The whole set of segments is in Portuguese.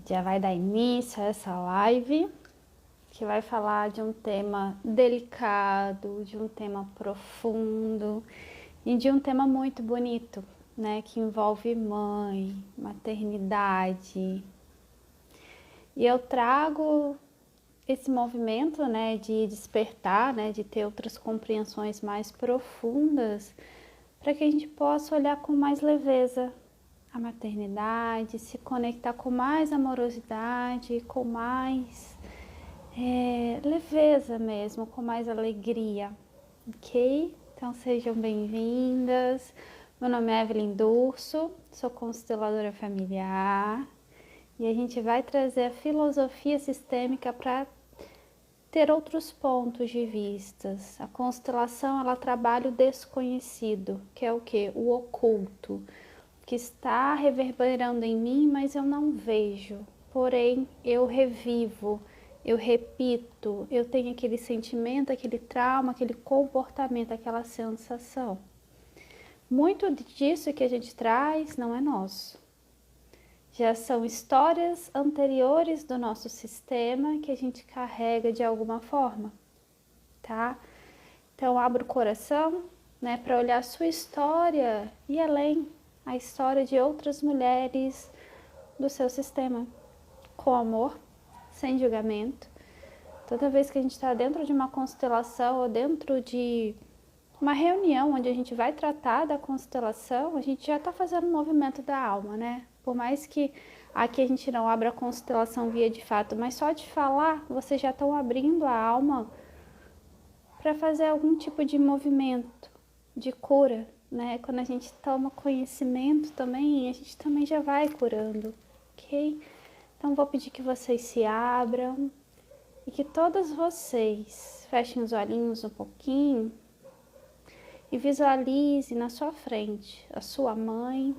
Já vai dar início a essa live, que vai falar de um tema delicado, de um tema profundo e de um tema muito bonito, né, que envolve mãe, maternidade. E eu trago esse movimento, né, de despertar, né, de ter outras compreensões mais profundas, para que a gente possa olhar com mais leveza a maternidade, se conectar com mais amorosidade, com mais leveza mesmo, com mais alegria, ok? Então sejam bem-vindas. Meu nome é Evelyn Durso, sou consteladora familiar e a gente vai trazer a filosofia sistêmica para ter outros pontos de vistas. A constelação, ela trabalha o desconhecido, que é o que? O oculto, que está reverberando em mim, mas eu não vejo. Porém, eu revivo, eu repito, eu tenho aquele sentimento, aquele trauma, aquele comportamento, aquela sensação. Muito disso que a gente traz não é nosso. Já são histórias anteriores do nosso sistema que a gente carrega de alguma forma, tá? Então, abra o coração, né, para olhar a sua história e além, a história de outras mulheres do seu sistema, com amor, sem julgamento. Toda vez que a gente está dentro de uma constelação ou dentro de uma reunião onde a gente vai tratar da constelação, a gente já está fazendo um movimento da alma, né? Por mais que aqui a gente não abra a constelação via de fato, mas só de falar, vocês já estão abrindo a alma para fazer algum tipo de movimento de cura, né? Quando a gente toma conhecimento também, a gente também já vai curando, ok? Então vou pedir que vocês se abram e que todas vocês fechem os olhinhos um pouquinho e visualize na sua frente a sua mãe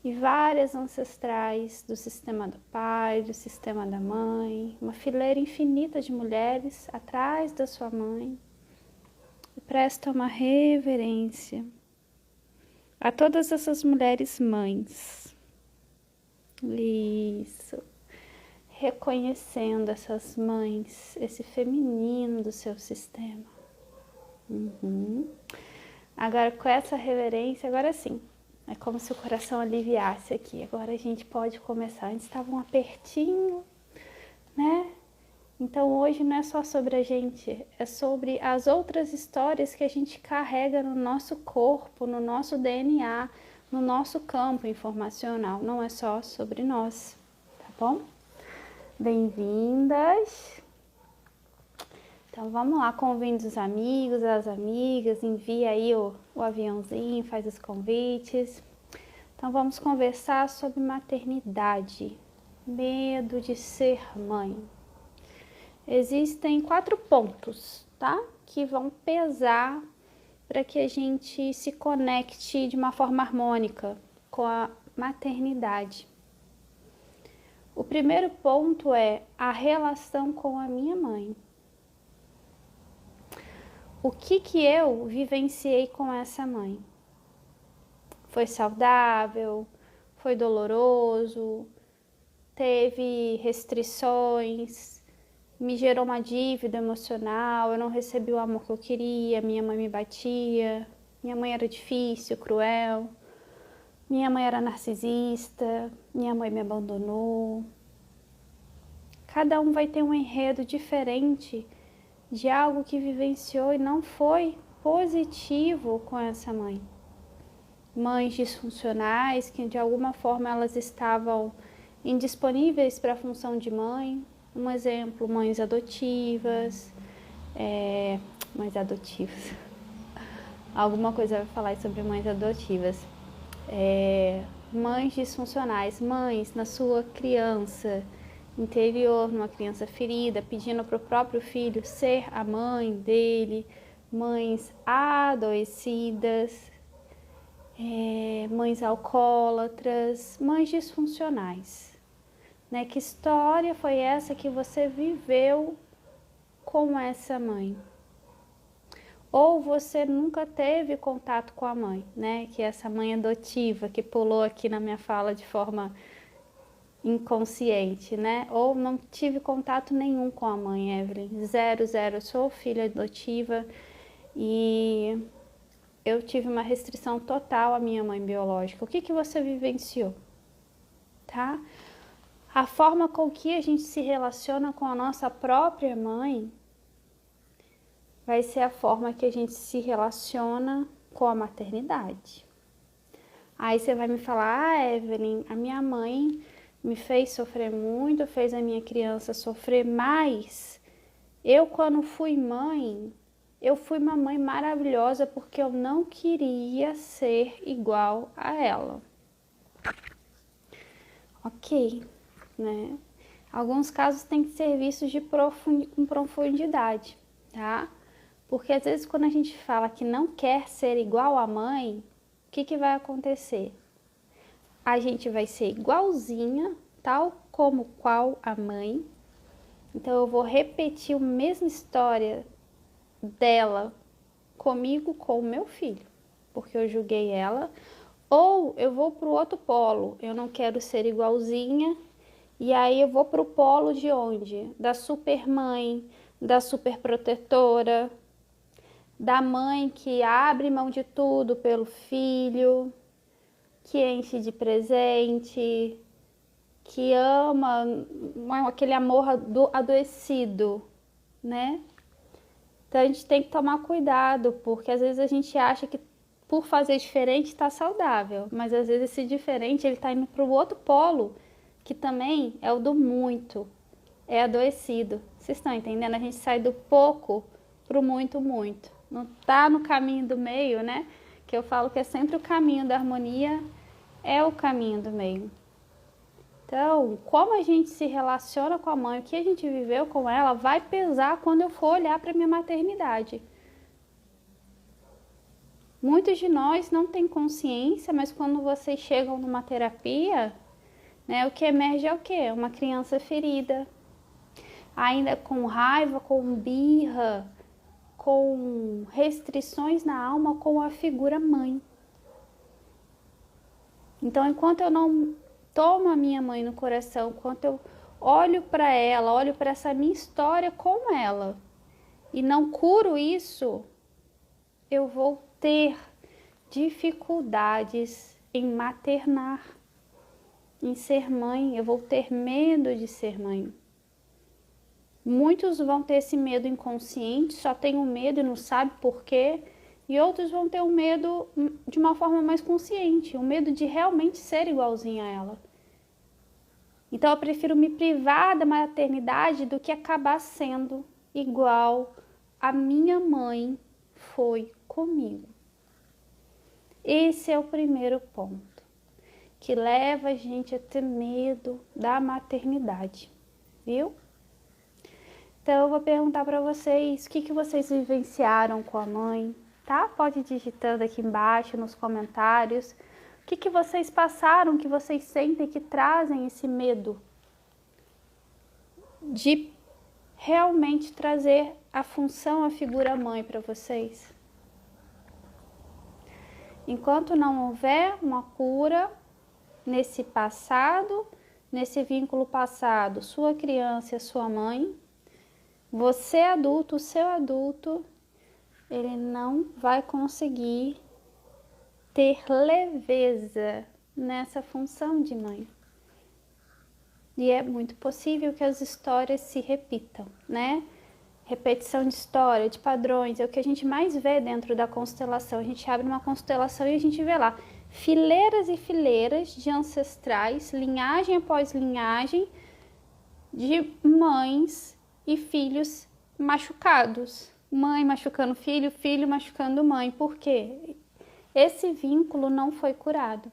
e várias ancestrais do sistema do pai, do sistema da mãe, uma fileira infinita de mulheres atrás da sua mãe. E presta uma reverência a todas essas mulheres mães. Isso. Reconhecendo essas mães, esse feminino do seu sistema. Agora, com essa reverência, agora sim, é como se o coração aliviasse aqui. Agora a gente pode começar. Antes estava um apertinho, né? Então hoje não é só sobre a gente, é sobre as outras histórias que a gente carrega no nosso corpo, no nosso DNA, no nosso campo informacional. Não é só sobre nós, tá bom? Bem-vindas! Então vamos lá, convide os amigos, as amigas, envia aí o aviãozinho, faz os convites. Então vamos conversar sobre maternidade, medo de ser mãe. Existem 4 pontos, tá? Que vão pesar para que a gente se conecte de uma forma harmônica com a maternidade. O primeiro ponto é a relação com a minha mãe. O que eu vivenciei com essa mãe? Foi saudável? Foi doloroso? Teve restrições? Me gerou uma dívida emocional? Eu não recebi o amor que eu queria? Minha mãe me batia? Minha mãe era difícil, cruel? Minha mãe era narcisista? Minha mãe me abandonou? Cada um vai ter um enredo diferente de algo que vivenciou e não foi positivo com essa mãe. Mães disfuncionais que de alguma forma elas estavam indisponíveis para a função de mãe. Um exemplo, mães adotivas, alguma coisa vai falar sobre mães adotivas. Mães disfuncionais, mães na sua criança interior, numa criança ferida, pedindo para o próprio filho ser a mãe dele, mães adoecidas, mães alcoólatras, mães disfuncionais. Né? Que história foi essa que você viveu com essa mãe? Ou você nunca teve contato com a mãe, né? Que é essa mãe adotiva que pulou aqui na minha fala de forma inconsciente, né? Ou não tive contato nenhum com a mãe, Evelyn. Zero, zero. Eu sou filha adotiva e eu tive uma restrição total à minha mãe biológica. O que que você vivenciou, tá? A forma com que a gente se relaciona com a nossa própria mãe vai ser a forma que a gente se relaciona com a maternidade. Aí você vai me falar, ah, Evelyn, a minha mãe me fez sofrer muito, fez a minha criança sofrer, mas eu, quando fui mãe, eu fui uma mãe maravilhosa porque eu não queria ser igual a ela. Ok, né? Alguns casos têm que ser vistos com profundidade, tá? Porque às vezes quando a gente fala que não quer ser igual à mãe, o que que vai acontecer? A gente vai ser igualzinha, tal como qual a mãe. Então eu vou repetir a mesma história dela comigo, com o meu filho, porque eu julguei ela. Ou eu vou para o outro polo, eu não quero ser igualzinha, e aí eu vou para o polo de onde? Da super mãe, da super protetora, da mãe que abre mão de tudo pelo filho, que enche de presente, que ama, aquele amor adoecido, né? Então a gente tem que tomar cuidado, porque às vezes a gente acha que por fazer diferente está saudável, mas às vezes esse diferente ele está indo para o outro polo, que também é o do muito, é adoecido. Vocês estão entendendo? A gente sai do pouco para o muito, muito. Não está no caminho do meio, né? Que eu falo que é sempre o caminho da harmonia, é o caminho do meio. Então, como a gente se relaciona com a mãe, o que a gente viveu com ela, vai pesar quando eu for olhar para minha maternidade. Muitos de nós não têm consciência, mas quando vocês chegam numa terapia, né, o que emerge é o quê? Uma criança ferida, ainda com raiva, com birra, com restrições na alma com a figura mãe. Então, enquanto eu não tomo a minha mãe no coração, enquanto eu olho para ela, olho para essa minha história com ela e não curo isso, eu vou ter dificuldades em maternar, em ser mãe, eu vou ter medo de ser mãe. Muitos vão ter esse medo inconsciente, só tem um medo e não sabe por quê, e outros vão ter um medo de uma forma mais consciente, o medo de realmente ser igualzinho a ela. Então eu prefiro me privar da maternidade do que acabar sendo igual a minha mãe foi comigo. Esse é o primeiro ponto, que leva a gente a ter medo da maternidade, viu? Então eu vou perguntar para vocês, o que vocês vivenciaram com a mãe, tá? Pode ir digitando aqui embaixo nos comentários. O que vocês passaram, que vocês sentem que trazem esse medo de realmente trazer a função, a figura mãe para vocês? Enquanto não houver uma cura nesse passado, nesse vínculo passado, sua criança e sua mãe, você adulto, o seu adulto, ele não vai conseguir ter leveza nessa função de mãe. E é muito possível que as histórias se repitam, né? Repetição de história, de padrões, é o que a gente mais vê dentro da constelação. A gente abre uma constelação e a gente vê lá fileiras e fileiras de ancestrais, linhagem após linhagem, de mães e filhos machucados. Mãe machucando filho, filho machucando mãe. Por quê? Esse vínculo não foi curado.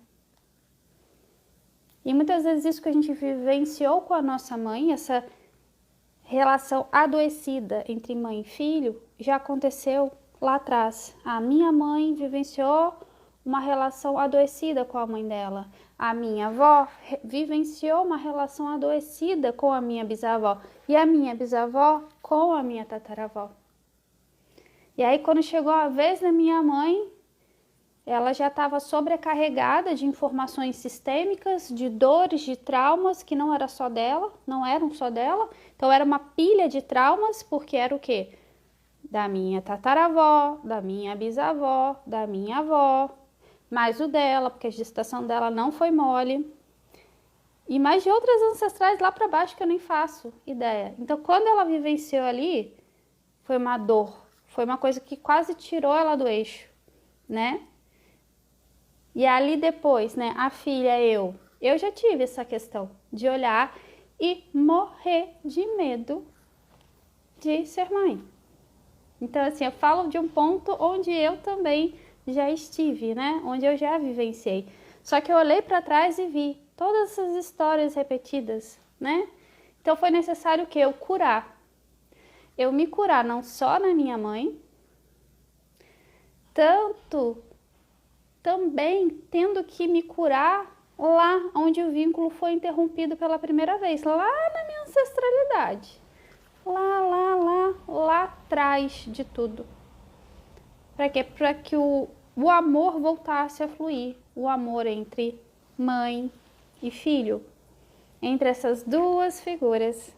E muitas vezes isso que a gente vivenciou com a nossa mãe, essa relação adoecida entre mãe e filho, já aconteceu lá atrás. A minha mãe vivenciou uma relação adoecida com a mãe dela. A minha avó vivenciou uma relação adoecida com a minha bisavó. E a minha bisavó com a minha tataravó. E aí, quando chegou a vez da minha mãe, ela já estava sobrecarregada de informações sistêmicas, de dores, de traumas, que não era só dela, não eram só dela. Então era uma pilha de traumas, porque era o quê? Da minha tataravó, da minha bisavó, da minha avó, mais o dela, porque a gestação dela não foi mole. E mais de outras ancestrais lá para baixo que eu nem faço ideia. Então, quando ela vivenciou ali, foi uma dor, foi uma coisa que quase tirou ela do eixo, né? E ali depois, né, a filha, eu já tive essa questão de olhar e morrer de medo de ser mãe. Então, assim, eu falo de um ponto onde eu também já estive, né? Onde eu já vivenciei. Só que eu olhei para trás e vi todas essas histórias repetidas, né? Então foi necessário que eu curar. Eu me curar não só na minha mãe, tanto também tendo que me curar lá onde o vínculo foi interrompido pela primeira vez, lá na minha ancestralidade. Lá atrás de tudo. Para quê? Para que o amor voltasse a fluir. O amor entre mãe e filho. Entre essas duas figuras.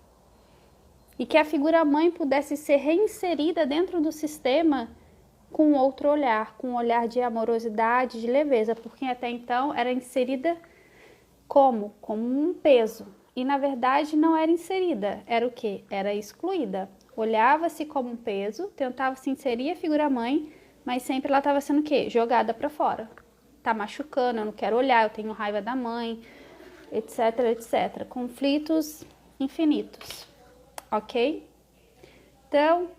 E que a figura mãe pudesse ser reinserida dentro do sistema com outro olhar. Com um olhar de amorosidade, de leveza. Porque até então era inserida como? Como um peso. E na verdade não era inserida, era o quê? Era excluída. Olhava-se como um peso, tentava se inserir a figura mãe, mas sempre ela estava sendo o quê? Jogada para fora. Tá machucando, eu não quero olhar, eu tenho raiva da mãe, etc, etc. Conflitos infinitos, ok? Então,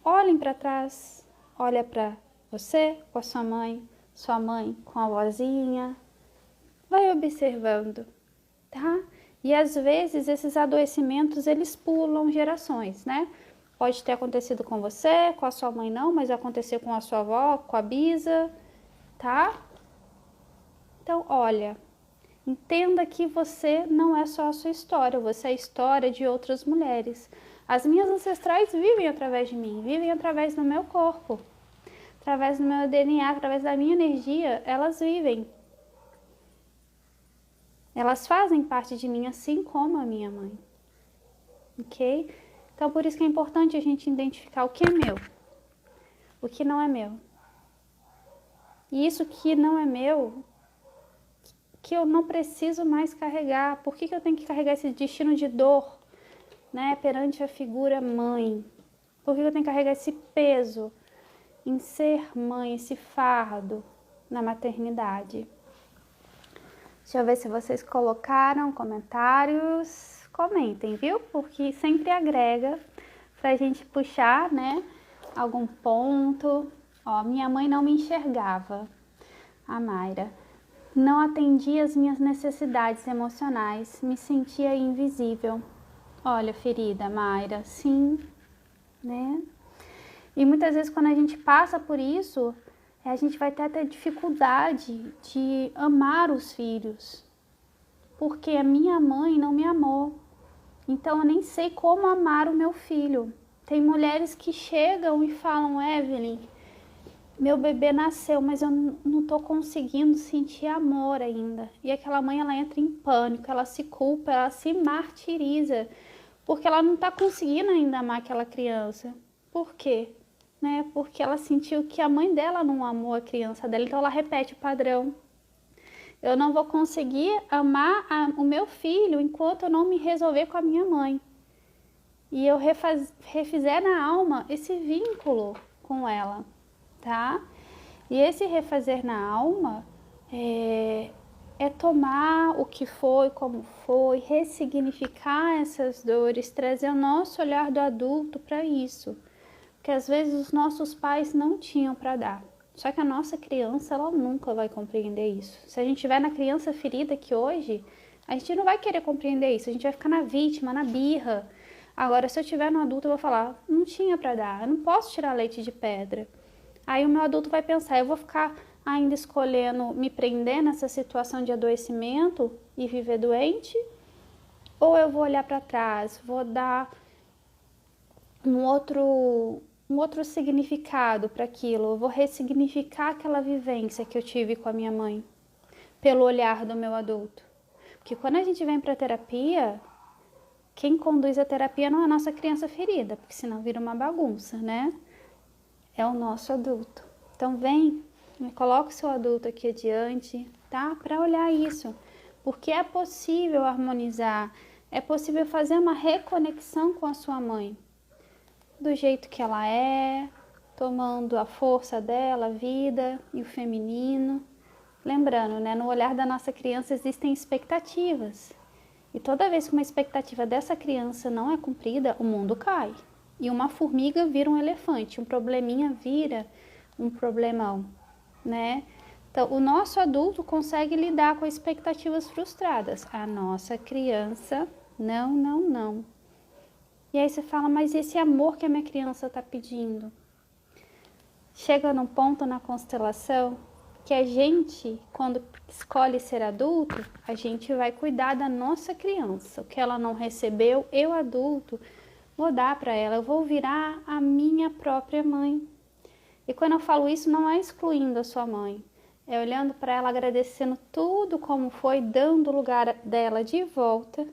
olhem para trás, olha para você com a sua mãe com a vozinha, vai observando, tá? E às vezes esses adoecimentos, eles pulam gerações, né? Pode ter acontecido com você, com a sua mãe não, mas aconteceu com a sua avó, com a bisa, tá? Então, olha, entenda que você não é só a sua história, você é a história de outras mulheres. As minhas ancestrais vivem através de mim, vivem através do meu corpo, através do meu DNA, através da minha energia, elas vivem. Elas fazem parte de mim, assim como a minha mãe, ok? Então, por isso que é importante a gente identificar o que é meu, o que não é meu. E isso que não é meu, que eu não preciso mais carregar. Por que eu tenho que carregar esse destino de dor, né, perante a figura mãe? Por que eu tenho que carregar esse peso em ser mãe, esse fardo na maternidade? Deixa eu ver se vocês colocaram comentários. Comentem, viu? Porque sempre agrega pra gente puxar, né, algum ponto. Ó, minha mãe não me enxergava. A Mayra. Não atendia as minhas necessidades emocionais. Me sentia invisível. Olha, ferida, Mayra. Sim, né? E muitas vezes quando a gente passa por isso, a gente vai ter até dificuldade de amar os filhos, porque a minha mãe não me amou, então eu nem sei como amar o meu filho. Tem mulheres que chegam e falam, Evelyn, meu bebê nasceu, mas eu não tô conseguindo sentir amor ainda. E aquela mãe, ela entra em pânico, ela se culpa, ela se martiriza, porque ela não tá conseguindo ainda amar aquela criança. Por quê? Né? Porque ela sentiu que a mãe dela não amou a criança dela, então ela repete o padrão. Eu não vou conseguir amar o meu filho enquanto eu não me resolver com a minha mãe. E eu refizer na alma esse vínculo com ela, tá? E esse refazer na alma é tomar o que foi, como foi, ressignificar essas dores, trazer o nosso olhar do adulto para isso. Porque às vezes os nossos pais não tinham para dar. Só que a nossa criança, ela nunca vai compreender isso. Se a gente estiver na criança ferida aqui hoje, a gente não vai querer compreender isso. A gente vai ficar na vítima, na birra. Agora, se eu estiver no adulto, eu vou falar, não tinha para dar, eu não posso tirar leite de pedra. Aí o meu adulto vai pensar, eu vou ficar ainda escolhendo me prender nessa situação de adoecimento e viver doente? Ou eu vou olhar para trás, vou dar um outro um outro significado para aquilo, eu vou ressignificar aquela vivência que eu tive com a minha mãe, pelo olhar do meu adulto. Porque quando a gente vem para terapia, quem conduz a terapia não é a nossa criança ferida, porque senão vira uma bagunça, né? É o nosso adulto. Então vem, coloca o seu adulto aqui adiante, tá? Para olhar isso. Porque é possível harmonizar, é possível fazer uma reconexão com a sua mãe. Do jeito que ela é, tomando a força dela, a vida e o feminino. Lembrando, né? No olhar da nossa criança existem expectativas. E toda vez que uma expectativa dessa criança não é cumprida, o mundo cai. E uma formiga vira um elefante, um probleminha vira um problemão, né? Então, o nosso adulto consegue lidar com expectativas frustradas. A nossa criança, não. E aí você fala, mas esse amor que a minha criança está pedindo? Chega num ponto na constelação que a gente, quando escolhe ser adulto, a gente vai cuidar da nossa criança. O que ela não recebeu, eu adulto, vou dar para ela, eu vou virar a minha própria mãe. E quando eu falo isso, não é excluindo a sua mãe, é olhando para ela, agradecendo tudo como foi, dando o lugar dela de volta.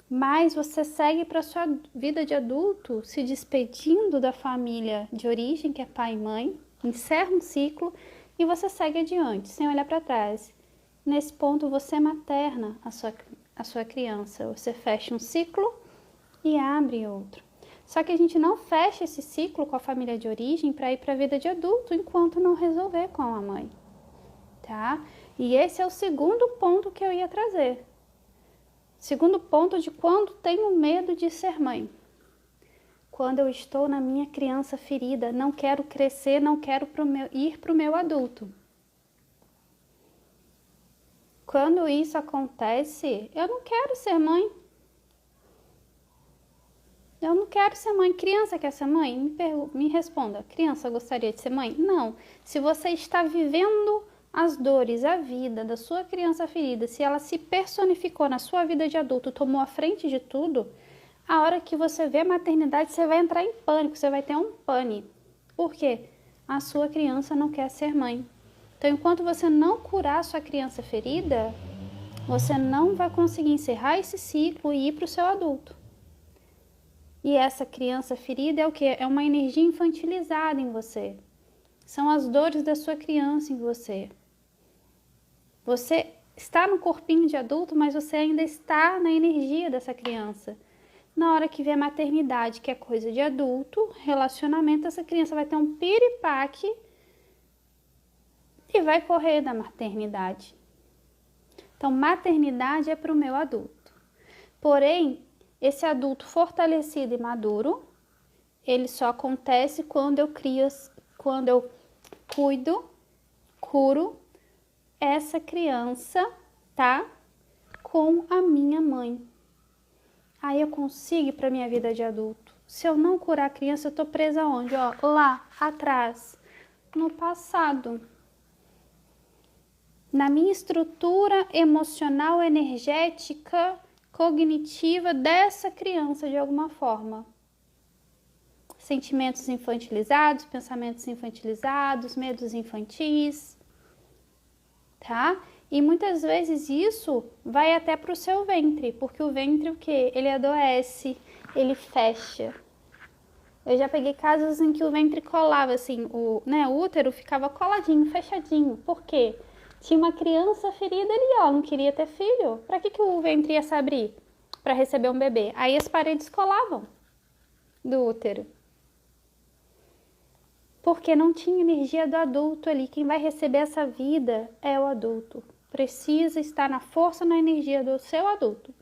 Mas você segue para sua vida de adulto, se despedindo da família de origem, que é pai e mãe, encerra um ciclo e você segue adiante, sem olhar para trás. Nesse ponto, você materna a sua criança, você fecha um ciclo e abre outro. Só que a gente não fecha esse ciclo com a família de origem para ir para a vida de adulto enquanto não resolver com a mãe, tá? E esse é o segundo ponto que eu ia trazer. Segundo ponto de quando tenho medo de ser mãe. Quando eu estou na minha criança ferida, não quero crescer, não quero ir para o meu adulto. Quando isso acontece, eu não quero ser mãe. Eu não quero ser mãe. Criança quer ser mãe? Me responda. Criança gostaria de ser mãe? Não. Se você está vivendo as dores, a vida da sua criança ferida, se ela se personificou na sua vida de adulto, tomou a frente de tudo, a hora que você vê a maternidade, você vai entrar em pânico, você vai ter um pane. Por quê? A sua criança não quer ser mãe. Então, enquanto você não curar a sua criança ferida, você não vai conseguir encerrar esse ciclo e ir para o seu adulto. E essa criança ferida é o quê? É uma energia infantilizada em você. São as dores da sua criança em você. Você está no corpinho de adulto, mas você ainda está na energia dessa criança. Na hora que vê a maternidade, que é coisa de adulto, relacionamento, essa criança vai ter um piripaque e vai correr da maternidade. Então, maternidade é para o meu adulto. Porém, esse adulto fortalecido e maduro, ele só acontece quando eu cuido, curo essa criança, tá? Com a minha mãe. Aí eu consigo ir para minha vida de adulto. Se eu não curar a criança, eu tô presa onde? Ó, lá atrás, no passado. Na minha estrutura emocional, energética, cognitiva dessa criança de alguma forma. Sentimentos infantilizados, pensamentos infantilizados, medos infantis, tá? E muitas vezes isso vai até para o seu ventre, porque o ventre o quê? Ele adoece, ele fecha. Eu já peguei casos em que o ventre colava, assim, o útero ficava coladinho, fechadinho. Por quê? Tinha uma criança ferida ali, ó, não queria ter filho. Para que o ventre ia se abrir? Para receber um bebê. Aí as paredes colavam do útero. Porque não tinha energia do adulto ali. Quem vai receber essa vida é o adulto. Precisa estar na força, na energia do seu adulto.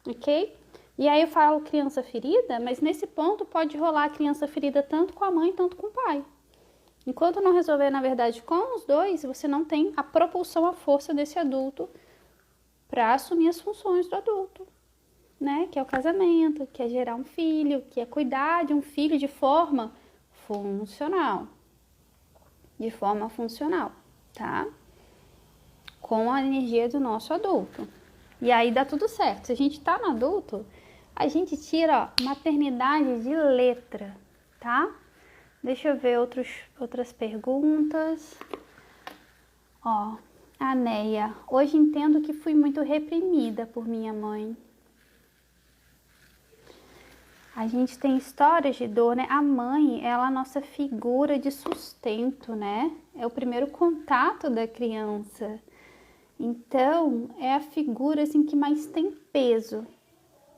Ok? E aí eu falo criança ferida, mas nesse ponto pode rolar a criança ferida tanto com a mãe, tanto com o pai. Enquanto não resolver, na verdade, com os dois, você não tem a propulsão, a força desse adulto para assumir as funções do adulto, né? Que é o casamento, que é gerar um filho, que é cuidar de um filho de forma funcional. De forma funcional, tá? Com a energia do nosso adulto. E aí dá tudo certo. Se a gente tá no adulto, a gente tira, ó, maternidade de letra. tá? Deixa eu ver outras perguntas. Ó, a Neia. Hoje entendo que fui muito reprimida por minha mãe. A gente tem histórias de dor, né? A mãe, ela é a nossa figura de sustento, né? É o primeiro contato da criança. Então, é a figura assim que mais tem peso.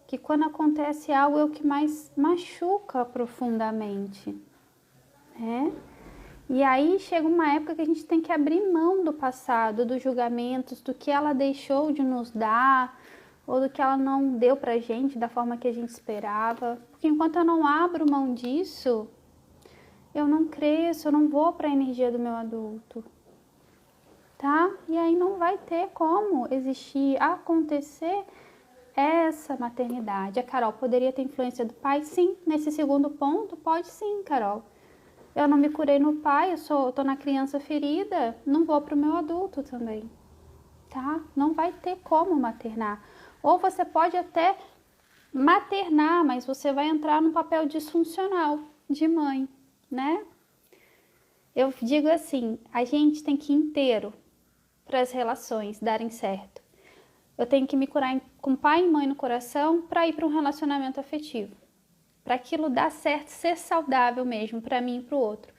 Que quando acontece algo é o que mais machuca profundamente, né? E aí chega uma época que a gente tem que abrir mão do passado, dos julgamentos, do que ela deixou de nos dar, ou do que ela não deu pra gente da forma que a gente esperava. Porque enquanto eu não abro mão disso, eu não cresço, eu não vou para a energia do meu adulto, tá? E aí não vai ter como existir, acontecer essa maternidade. A Carol poderia ter influência do pai? Sim. Nesse segundo ponto, pode sim, Carol. Eu não me curei no pai, eu tô na criança ferida, não vou pro meu adulto também, tá? Não vai ter como maternar. Ou você pode até maternar, mas você vai entrar num papel disfuncional de mãe, né? Eu digo assim, a gente tem que ir inteiro para as relações darem certo. Eu tenho que me curar com pai e mãe no coração para ir para um relacionamento afetivo. Para aquilo dar certo, ser saudável mesmo para mim e para o outro.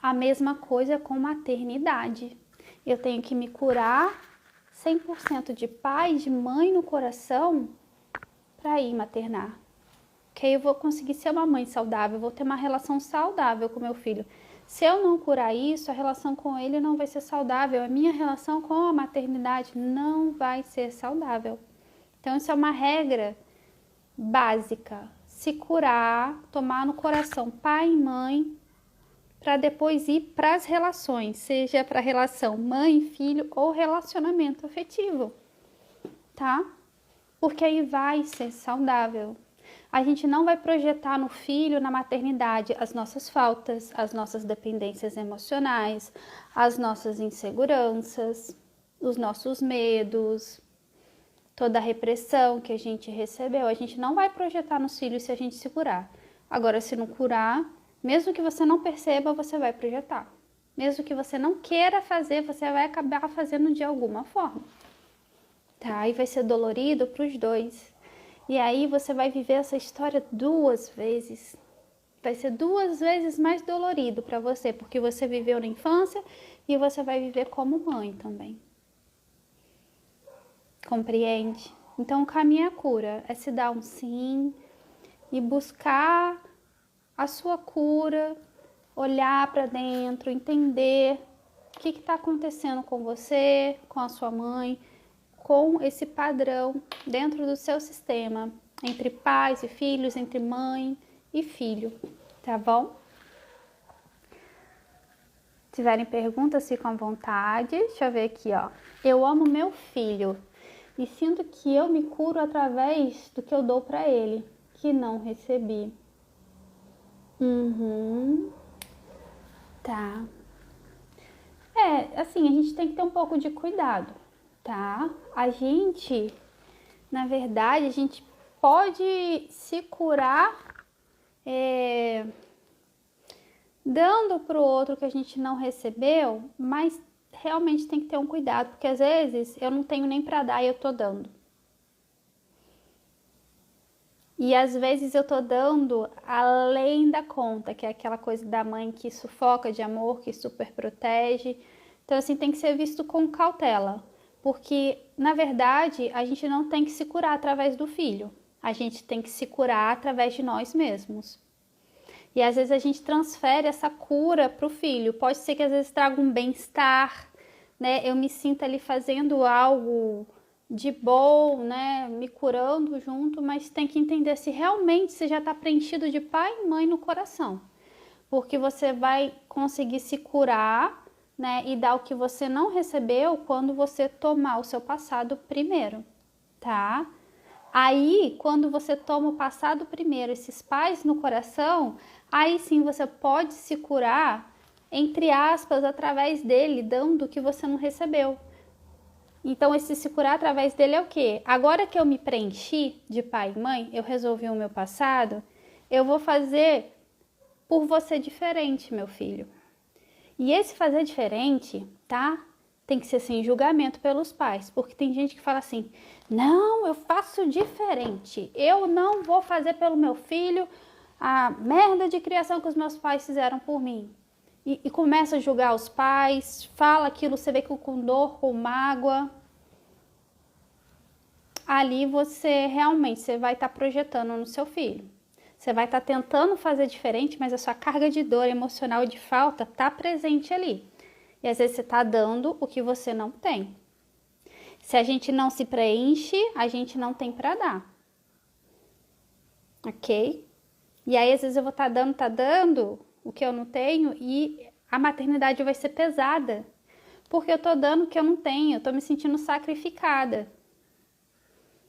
A mesma coisa com maternidade. Eu tenho que me curar 100% de pai, de mãe no coração para ir maternar. Que aí eu vou conseguir ser uma mãe saudável, vou ter uma relação saudável com meu filho. Se eu não curar isso, a relação com ele não vai ser saudável. A minha relação com a maternidade não vai ser saudável. Então isso é uma regra básica. Se curar, tomar no coração pai e mãe, para depois ir para as relações, seja para relação mãe, filho ou relacionamento afetivo, tá? Porque aí vai ser saudável. A gente não vai projetar no filho, na maternidade, as nossas faltas, as nossas dependências emocionais, as nossas inseguranças, os nossos medos, toda a repressão que a gente recebeu. A gente não vai projetar nos filhos se a gente se curar. Agora, se não curar, mesmo que você não perceba, você vai projetar. Mesmo que você não queira fazer, você vai acabar fazendo de alguma forma. Tá? E vai ser dolorido para os dois. E aí você vai viver essa história 2 vezes. Vai ser 2 vezes mais dolorido para você, porque você viveu na infância e você vai viver como mãe também. Compreende? Então o caminho é a cura, é se dar um sim e buscar a sua cura, olhar para dentro, entender o que está acontecendo com você, com a sua mãe, com esse padrão dentro do seu sistema, entre pais e filhos, entre mãe e filho, tá bom? Se tiverem perguntas, ficam à vontade. Deixa eu ver aqui, ó. Eu amo meu filho e sinto que eu me curo através do que eu dou para ele, que não recebi. Tá. Assim, a gente tem que ter um pouco de cuidado, tá? A gente, na verdade, a gente pode se curar dando pro outro que a gente não recebeu, mas realmente tem que ter um cuidado, porque às vezes eu não tenho nem para dar e eu tô dando. E às vezes eu tô dando além da conta, que é aquela coisa da mãe que sufoca de amor, que super protege. Então, assim, tem que ser visto com cautela. Porque, na verdade, a gente não tem que se curar através do filho. A gente tem que se curar através de nós mesmos. E às vezes a gente transfere essa cura pro filho. Pode ser que às vezes traga um bem-estar, né? Eu me sinto ali fazendo algo de bom, né, me curando junto, mas tem que entender se realmente você já está preenchido de pai e mãe no coração, porque você vai conseguir se curar, né, e dar o que você não recebeu quando você tomar o seu passado primeiro, tá? Aí, quando você toma o passado primeiro, esses pais no coração, aí sim você pode se curar, entre aspas, através dele, dando o que você não recebeu. Então, esse se curar através dele é o quê? Agora que eu me preenchi de pai e mãe, eu resolvi o meu passado, eu vou fazer por você diferente, meu filho. E esse fazer diferente, tá? Tem que ser sem julgamento pelos pais, porque tem gente que fala assim, não, eu faço diferente, eu não vou fazer pelo meu filho a merda de criação que os meus pais fizeram por mim. E começa a julgar os pais, fala aquilo, você vê que com dor, com mágoa. Ali você realmente vai estar projetando no seu filho. Você vai estar tentando fazer diferente, mas a sua carga de dor emocional e de falta está presente ali. E às vezes você está dando o que você não tem. Se a gente não se preenche, a gente não tem para dar. Ok? E aí às vezes eu vou estar dando o que eu não tenho e a maternidade vai ser pesada. Porque eu estou dando o que eu não tenho, eu estou me sentindo sacrificada.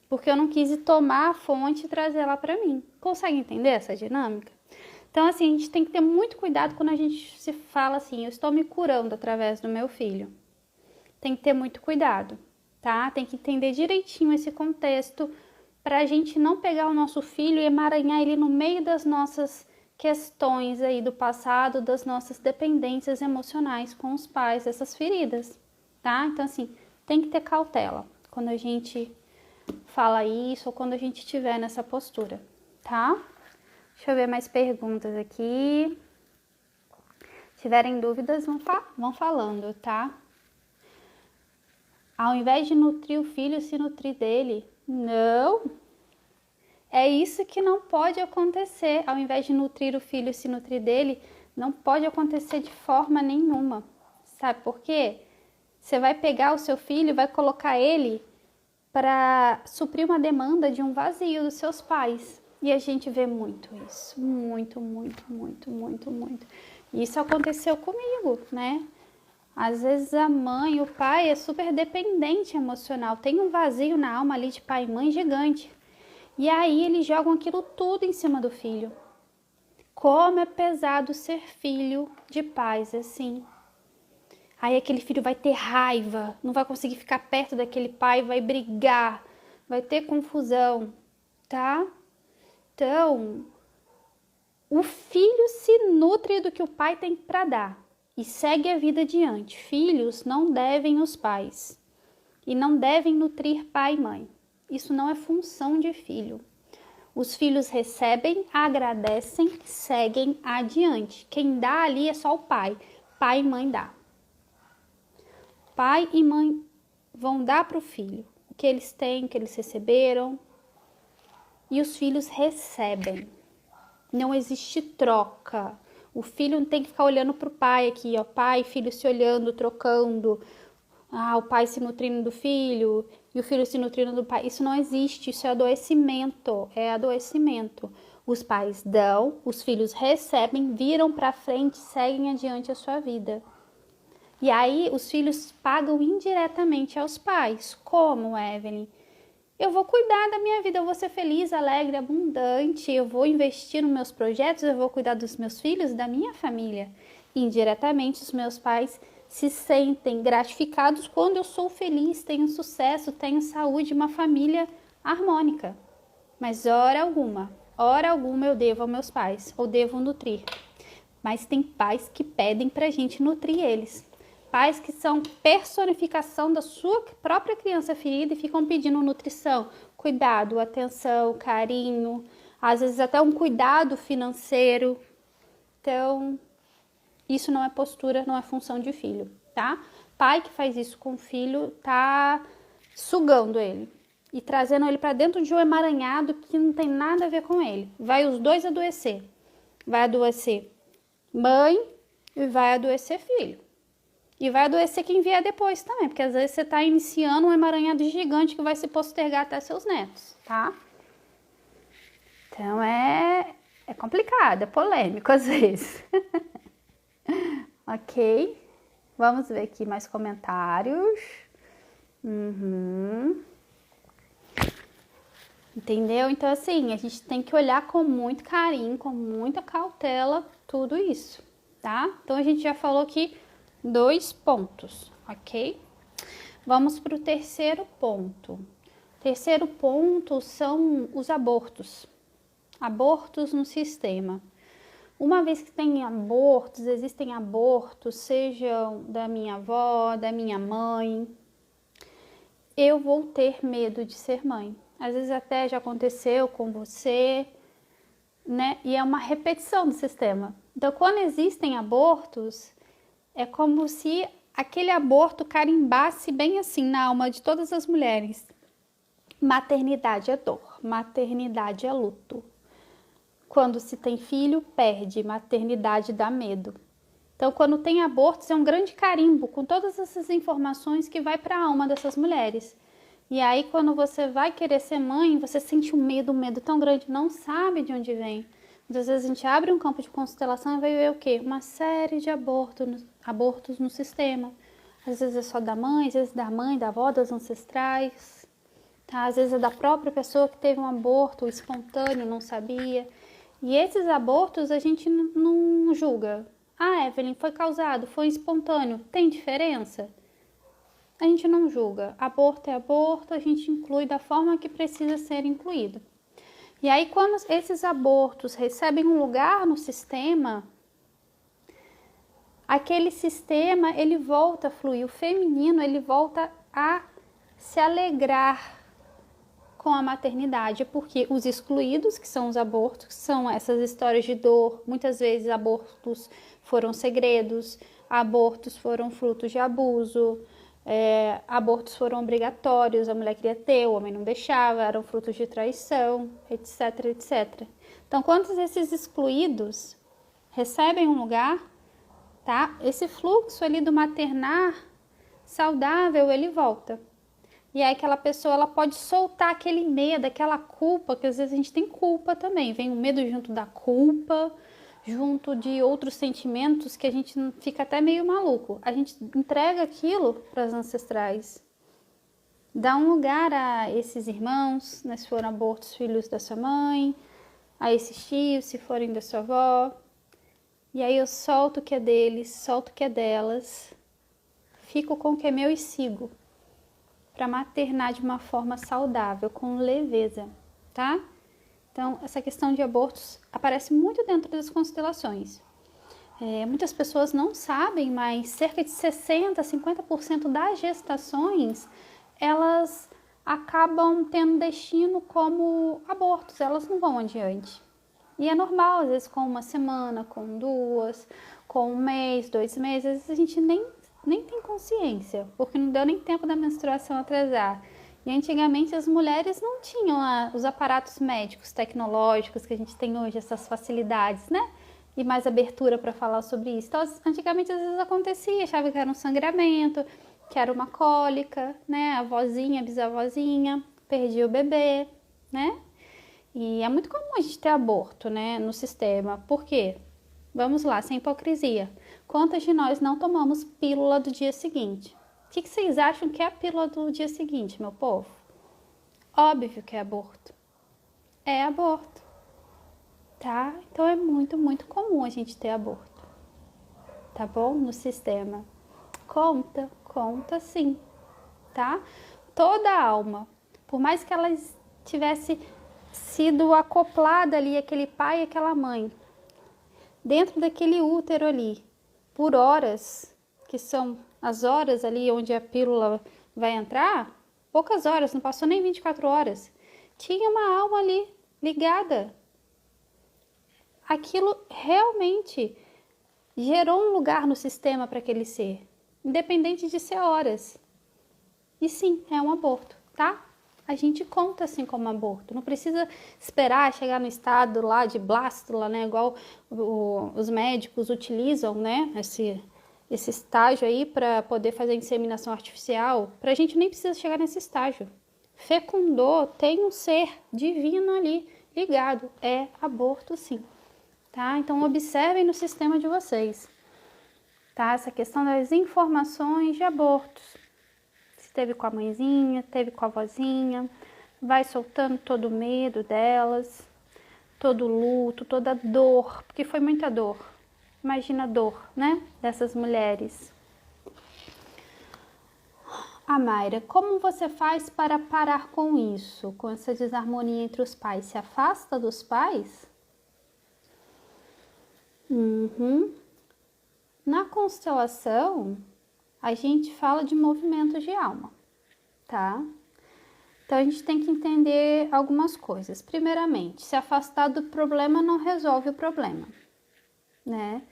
Porque eu não quis tomar a fonte e trazer ela para mim. Consegue entender essa dinâmica? Então, assim, a gente tem que ter muito cuidado quando a gente se fala assim, eu estou me curando através do meu filho. Tem que ter muito cuidado, tá? Tem que entender direitinho esse contexto para a gente não pegar o nosso filho e emaranhar ele no meio das nossas questões aí do passado, das nossas dependências emocionais com os pais, essas feridas, tá? Então, assim, tem que ter cautela quando a gente fala isso ou quando a gente estiver nessa postura, tá? Deixa eu ver mais perguntas aqui. Se tiverem dúvidas, vão falando, tá? Ao invés de nutrir o filho, se nutrir dele. Não! É isso que não pode acontecer. Ao invés de nutrir o filho, se nutrir dele, não pode acontecer de forma nenhuma. Sabe por quê? Você vai pegar o seu filho e vai colocar ele para suprir uma demanda de um vazio dos seus pais. E a gente vê muito isso, muito. Isso aconteceu comigo, né? Às vezes a mãe, o pai é super dependente emocional, tem um vazio na alma ali de pai e mãe gigante. E aí eles jogam aquilo tudo em cima do filho. Como é pesado ser filho de pais assim. Aí aquele filho vai ter raiva, não vai conseguir ficar perto daquele pai, vai brigar, vai ter confusão, tá? Então, o filho se nutre do que o pai tem para dar e segue a vida adiante. Filhos não devem os pais e não devem nutrir pai e mãe. Isso não é função de filho. Os filhos recebem, agradecem, seguem adiante. Quem dá ali é só o pai. Pai e mãe dá. Pai e mãe vão dar para o filho o que eles têm, o que eles receberam. E os filhos recebem. Não existe troca. O filho não tem que ficar olhando para o pai aqui, ó, pai e filho se olhando, trocando. O pai se nutrindo do filho e o filho se nutrindo do pai. Isso não existe, isso é adoecimento, Os pais dão, os filhos recebem, viram para frente, seguem adiante a sua vida. E aí os filhos pagam indiretamente aos pais. Como, Evelyn? Eu vou cuidar da minha vida, eu vou ser feliz, alegre, abundante, eu vou investir nos meus projetos, eu vou cuidar dos meus filhos, da minha família. Indiretamente, os meus pais se sentem gratificados quando eu sou feliz, tenho sucesso, tenho saúde, uma família harmônica. Mas hora alguma eu devo aos meus pais, ou devo nutrir. Mas tem pais que pedem pra gente nutrir eles. Pais que são personificação da sua própria criança ferida e ficam pedindo nutrição, cuidado, atenção, carinho, às vezes até um cuidado financeiro. Então, isso não é postura, não é função de filho, tá? Pai que faz isso com o filho tá sugando ele e trazendo ele para dentro de um emaranhado que não tem nada a ver com ele. Vai os dois adoecer. Vai adoecer mãe e vai adoecer filho. E vai adoecer quem vier depois também, porque às vezes você está iniciando um emaranhado gigante que vai se postergar até seus netos, tá? Então é complicado, é polêmico às vezes. Ok? Vamos ver aqui mais comentários. Entendeu? Então assim, a gente tem que olhar com muito carinho, com muita cautela tudo isso, tá? Então a gente já falou que 2 pontos, ok? Vamos para o terceiro ponto. Terceiro ponto são os abortos. Abortos no sistema. Uma vez que tem abortos, existem abortos, sejam da minha avó, da minha mãe, eu vou ter medo de ser mãe. Às vezes até já aconteceu com você, né? E é uma repetição do sistema. Então, quando existem abortos, é como se aquele aborto carimbasse bem assim na alma de todas as mulheres. Maternidade é dor, maternidade é luto. Quando se tem filho, perde, maternidade dá medo. Então, quando tem abortos, é um grande carimbo com todas essas informações que vai para a alma dessas mulheres. E aí, quando você vai querer ser mãe, você sente um medo tão grande, não sabe de onde vem. Muitas vezes a gente abre um campo de constelação e vai ver o quê? Uma série de abortos no sistema. Às vezes é só da mãe, às vezes da mãe, da avó, das ancestrais. Tá? Às vezes é da própria pessoa que teve um aborto espontâneo, não sabia. E esses abortos a gente não julga. Ah, Evelyn, foi causado, foi espontâneo, tem diferença? A gente não julga. Aborto é aborto, a gente inclui da forma que precisa ser incluído. E aí, quando esses abortos recebem um lugar no sistema, aquele sistema, ele volta a fluir. O feminino, ele volta a se alegrar com a maternidade, porque os excluídos, que são os abortos, que são essas histórias de dor, muitas vezes abortos foram segredos, abortos foram frutos de abuso, abortos foram obrigatórios, a mulher queria ter, o homem não deixava, eram frutos de traição, etc, etc. Então, quando esses excluídos recebem um lugar, tá? Esse fluxo ali do maternar saudável, ele volta. E aí aquela pessoa, ela pode soltar aquele medo, aquela culpa, que às vezes a gente tem culpa também. Vem o medo junto da culpa, junto de outros sentimentos que a gente fica até meio maluco. A gente entrega aquilo para as ancestrais. Dá um lugar a esses irmãos, né, se foram abortos, filhos da sua mãe, a esses tios, se forem da sua avó. E aí eu solto o que é deles, solto o que é delas, fico com o que é meu e sigo. Para maternar de uma forma saudável, com leveza, tá? Então, essa questão de abortos aparece muito dentro das constelações. Muitas pessoas não sabem, mas cerca de 60%, 50% das gestações, elas acabam tendo destino como abortos, elas não vão adiante. E é normal, às vezes com uma semana, com duas, com um mês, 2 meses, às vezes a gente nem tem consciência, porque não deu nem tempo da menstruação atrasar. E antigamente as mulheres não tinham os aparatos médicos, tecnológicos que a gente tem hoje, essas facilidades, né? E mais abertura para falar sobre isso. Então, antigamente às vezes acontecia, achava que era um sangramento, que era uma cólica, né? A avózinha, a bisavózinha, perdia o bebê, né? E é muito comum a gente ter aborto, né, no sistema. Por quê? Vamos lá, sem hipocrisia. Quantas de nós não tomamos pílula do dia seguinte? O que vocês acham que é a pílula do dia seguinte, meu povo? Óbvio que é aborto. É aborto, tá? Então é muito, muito comum a gente ter aborto, tá bom? No sistema. Conta sim, tá? Toda a alma, por mais que ela tivesse sido acoplada ali, aquele pai e aquela mãe, dentro daquele útero ali, por horas, que são as horas ali onde a pílula vai entrar, poucas horas, não passou nem 24 horas, tinha uma alma ali ligada. Aquilo realmente gerou um lugar no sistema para aquele ser, independente de ser horas. E sim, é um aborto, tá? A gente conta assim como aborto, não precisa esperar chegar no estado lá de blástula, né, igual os médicos utilizam, né, esse estágio aí para poder fazer inseminação artificial. Pra gente nem precisa chegar nesse estágio. Fecundou, tem um ser divino ali ligado, é aborto sim, tá? Então observem no sistema de vocês, tá? Essa questão das informações de abortos. Teve com a mãezinha, teve com a vozinha, vai soltando todo o medo delas, todo o luto, toda a dor, porque foi muita dor. Imagina a dor, né, dessas mulheres. A Mayra, como você faz para parar com isso, com essa desarmonia entre os pais? Se afasta dos pais? Uhum. Na constelação, a gente fala de movimentos de alma, tá? Então a gente tem que entender algumas coisas. Primeiramente, se afastar do problema não resolve o problema, né?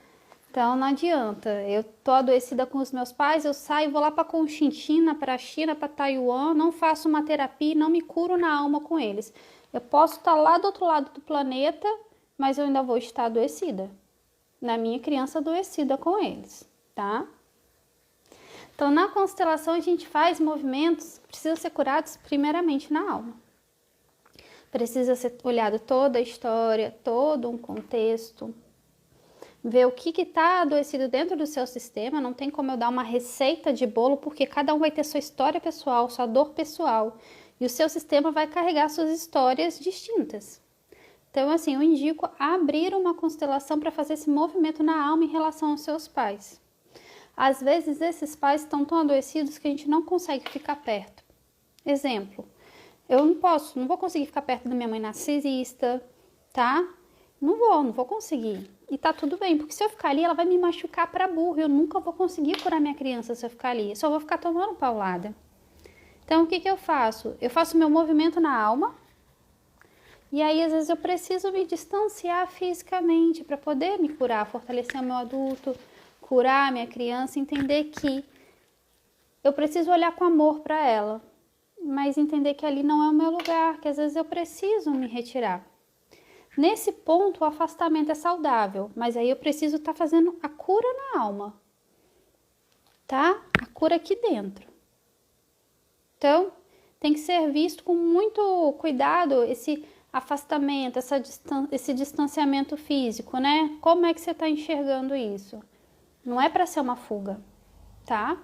Então não adianta, eu tô adoecida com os meus pais, eu saio, vou lá para Conchinchina, para a China, para Taiwan, não faço uma terapia, não me curo na alma com eles. Eu posso estar lá do outro lado do planeta, mas eu ainda vou estar adoecida, na minha criança adoecida com eles, tá? Então na constelação a gente faz movimentos que precisam ser curados primeiramente na alma. Precisa ser olhado toda a história, todo um contexto, ver o que está adoecido dentro do seu sistema. Não tem como eu dar uma receita de bolo, porque cada um vai ter sua história pessoal, sua dor pessoal, e o seu sistema vai carregar suas histórias distintas. Então, assim, eu indico abrir uma constelação para fazer esse movimento na alma em relação aos seus pais. Às vezes, esses pais estão tão adoecidos que a gente não consegue ficar perto. Exemplo, eu não vou conseguir ficar perto da minha mãe narcisista, tá? Não vou conseguir. E tá tudo bem, porque se eu ficar ali, ela vai me machucar pra burro. Eu nunca vou conseguir curar minha criança se eu ficar ali. Eu só vou ficar tomando paulada. Então, o que que eu faço? Eu faço meu movimento na alma. E aí, às vezes, eu preciso me distanciar fisicamente para poder me curar, fortalecer o meu adulto, curar a minha criança, entender que eu preciso olhar com amor para ela, mas entender que ali não é o meu lugar, que às vezes eu preciso me retirar. Nesse ponto, o afastamento é saudável, mas aí eu preciso estar fazendo a cura na alma, tá? A cura aqui dentro. Então, tem que ser visto com muito cuidado esse afastamento, esse distanciamento físico, né? Como é que você está enxergando isso? Não é para ser uma fuga, tá?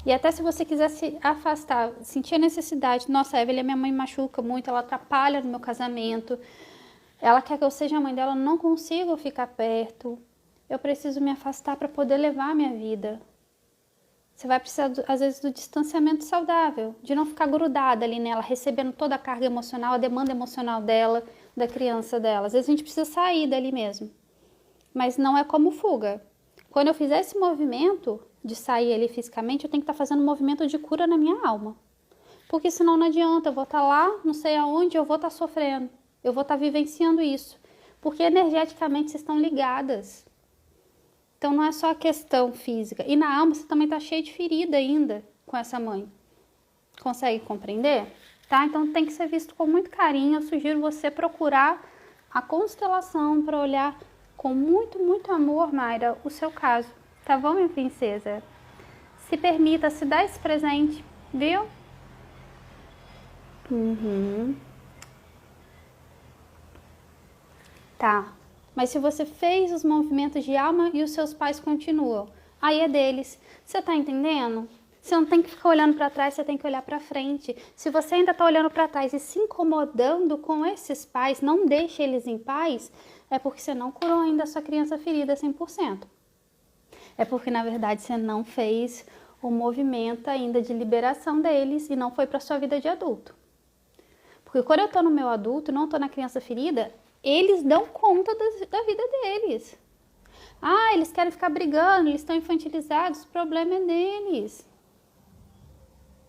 E até se você quiser se afastar, sentir a necessidade, nossa, a Evelyn, minha mãe machuca muito, ela atrapalha no meu casamento, ela quer que eu seja a mãe dela, eu não consigo ficar perto, eu preciso me afastar para poder levar a minha vida. Você vai precisar, às vezes, do distanciamento saudável, de não ficar grudada ali nela, recebendo toda a carga emocional, a demanda emocional dela, da criança dela. Às vezes a gente precisa sair dali mesmo, mas não é como fuga. Quando eu fizer esse movimento de sair ali fisicamente, eu tenho que estar fazendo um movimento de cura na minha alma. Porque senão não adianta, eu vou estar lá, não sei aonde, eu vou estar sofrendo. Eu vou estar vivenciando isso. Porque energeticamente vocês estão ligadas. Então não é só a questão física. E na alma você também está cheio de ferida ainda com essa mãe. Consegue compreender? Tá? Então tem que ser visto com muito carinho. Eu sugiro você procurar a constelação para olhar com muito, muito amor, Mayra, o seu caso. Tá bom, minha princesa? Se permita, se dá esse presente, viu? Tá. Mas se você fez os movimentos de alma e os seus pais continuam, aí é deles. Você tá entendendo? Você não tem que ficar olhando para trás, você tem que olhar para frente. Se você ainda tá olhando para trás e se incomodando com esses pais, não deixe eles em paz, é porque você não curou ainda a sua criança ferida 100%. É porque, na verdade, você não fez o movimento ainda de liberação deles e não foi para sua vida de adulto. Porque quando eu tô no meu adulto, não tô na criança ferida, eles dão conta da vida deles. Ah, eles querem ficar brigando, eles estão infantilizados, o problema é deles.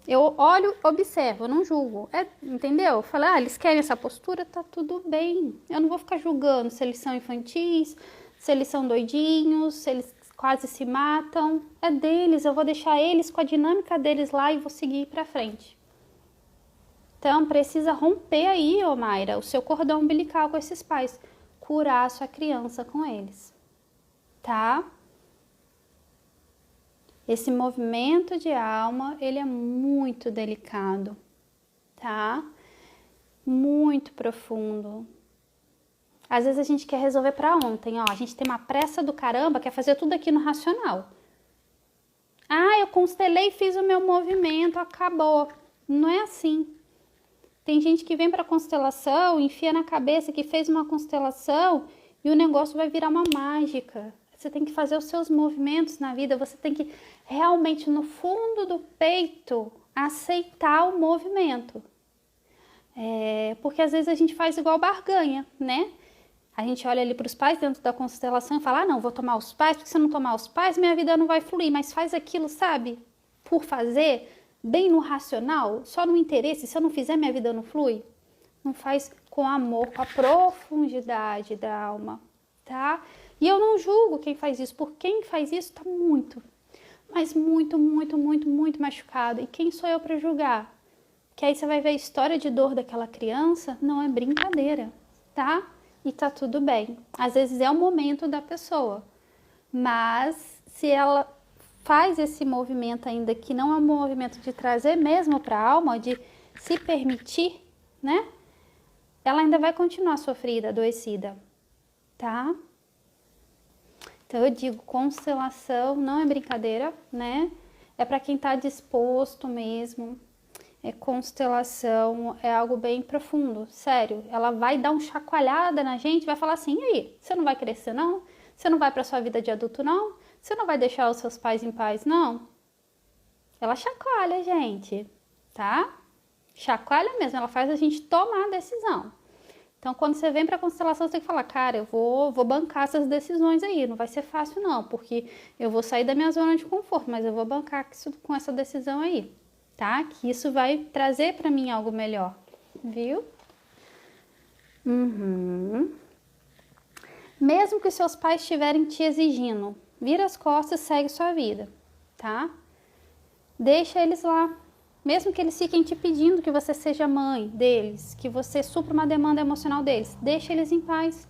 Eu olho, observo, eu não julgo. Entendeu? Falei, eles querem essa postura, tá tudo bem. Eu não vou ficar julgando se eles são infantis, se eles são doidinhos, se eles quase se matam. É deles, eu vou deixar eles com a dinâmica deles lá e vou seguir pra frente. Então, precisa romper aí, Mayra, o seu cordão umbilical com esses pais. Curar a sua criança com eles. Tá? Esse movimento de alma, ele é muito delicado. Tá? Muito profundo. Às vezes a gente quer resolver para ontem, ó. A gente tem uma pressa do caramba, quer fazer tudo aqui no racional. Eu constelei e fiz o meu movimento, acabou. Não é assim. Tem gente que vem para constelação, enfia na cabeça que fez uma constelação e o negócio vai virar uma mágica. Você tem que fazer os seus movimentos na vida, você tem que realmente no fundo do peito aceitar o movimento. Porque às vezes a gente faz igual barganha, né? A gente olha ali para os pais dentro da constelação e fala, ah, não, vou tomar os pais, porque se eu não tomar os pais, minha vida não vai fluir. Mas faz aquilo, sabe? Por fazer, bem no racional, só no interesse. Se eu não fizer, minha vida não flui. Não faz com amor, com a profundidade da alma, tá? E eu não julgo quem faz isso, porque quem faz isso tá muito, mas muito, muito, muito, muito machucado. E quem sou eu para julgar? Que aí você vai ver a história de dor daquela criança, não é brincadeira, tá? E tá tudo bem. Às vezes é o momento da pessoa, mas se ela faz esse movimento ainda que não é um movimento de trazer mesmo para a alma, de se permitir, né? Ela ainda vai continuar sofrida, adoecida, tá? Então eu digo, constelação não é brincadeira, né? É para quem tá disposto mesmo. Constelação é algo bem profundo, sério. Ela vai dar uma chacoalhada na gente, vai falar assim, e aí, você não vai crescer não? Você não vai para sua vida de adulto não? Você não vai deixar os seus pais em paz não? Ela chacoalha, gente, tá? Chacoalha mesmo, ela faz a gente tomar a decisão. Então, quando você vem para a constelação, você tem que falar, cara, eu vou bancar essas decisões aí, não vai ser fácil não, porque eu vou sair da minha zona de conforto, mas eu vou bancar isso, com essa decisão aí. Tá? Que isso vai trazer para mim algo melhor, viu? Mesmo que seus pais estiverem te exigindo, vira as costas e segue sua vida, tá? Deixa eles lá. Mesmo que eles fiquem te pedindo que você seja mãe deles, que você supra uma demanda emocional deles, deixa eles em paz.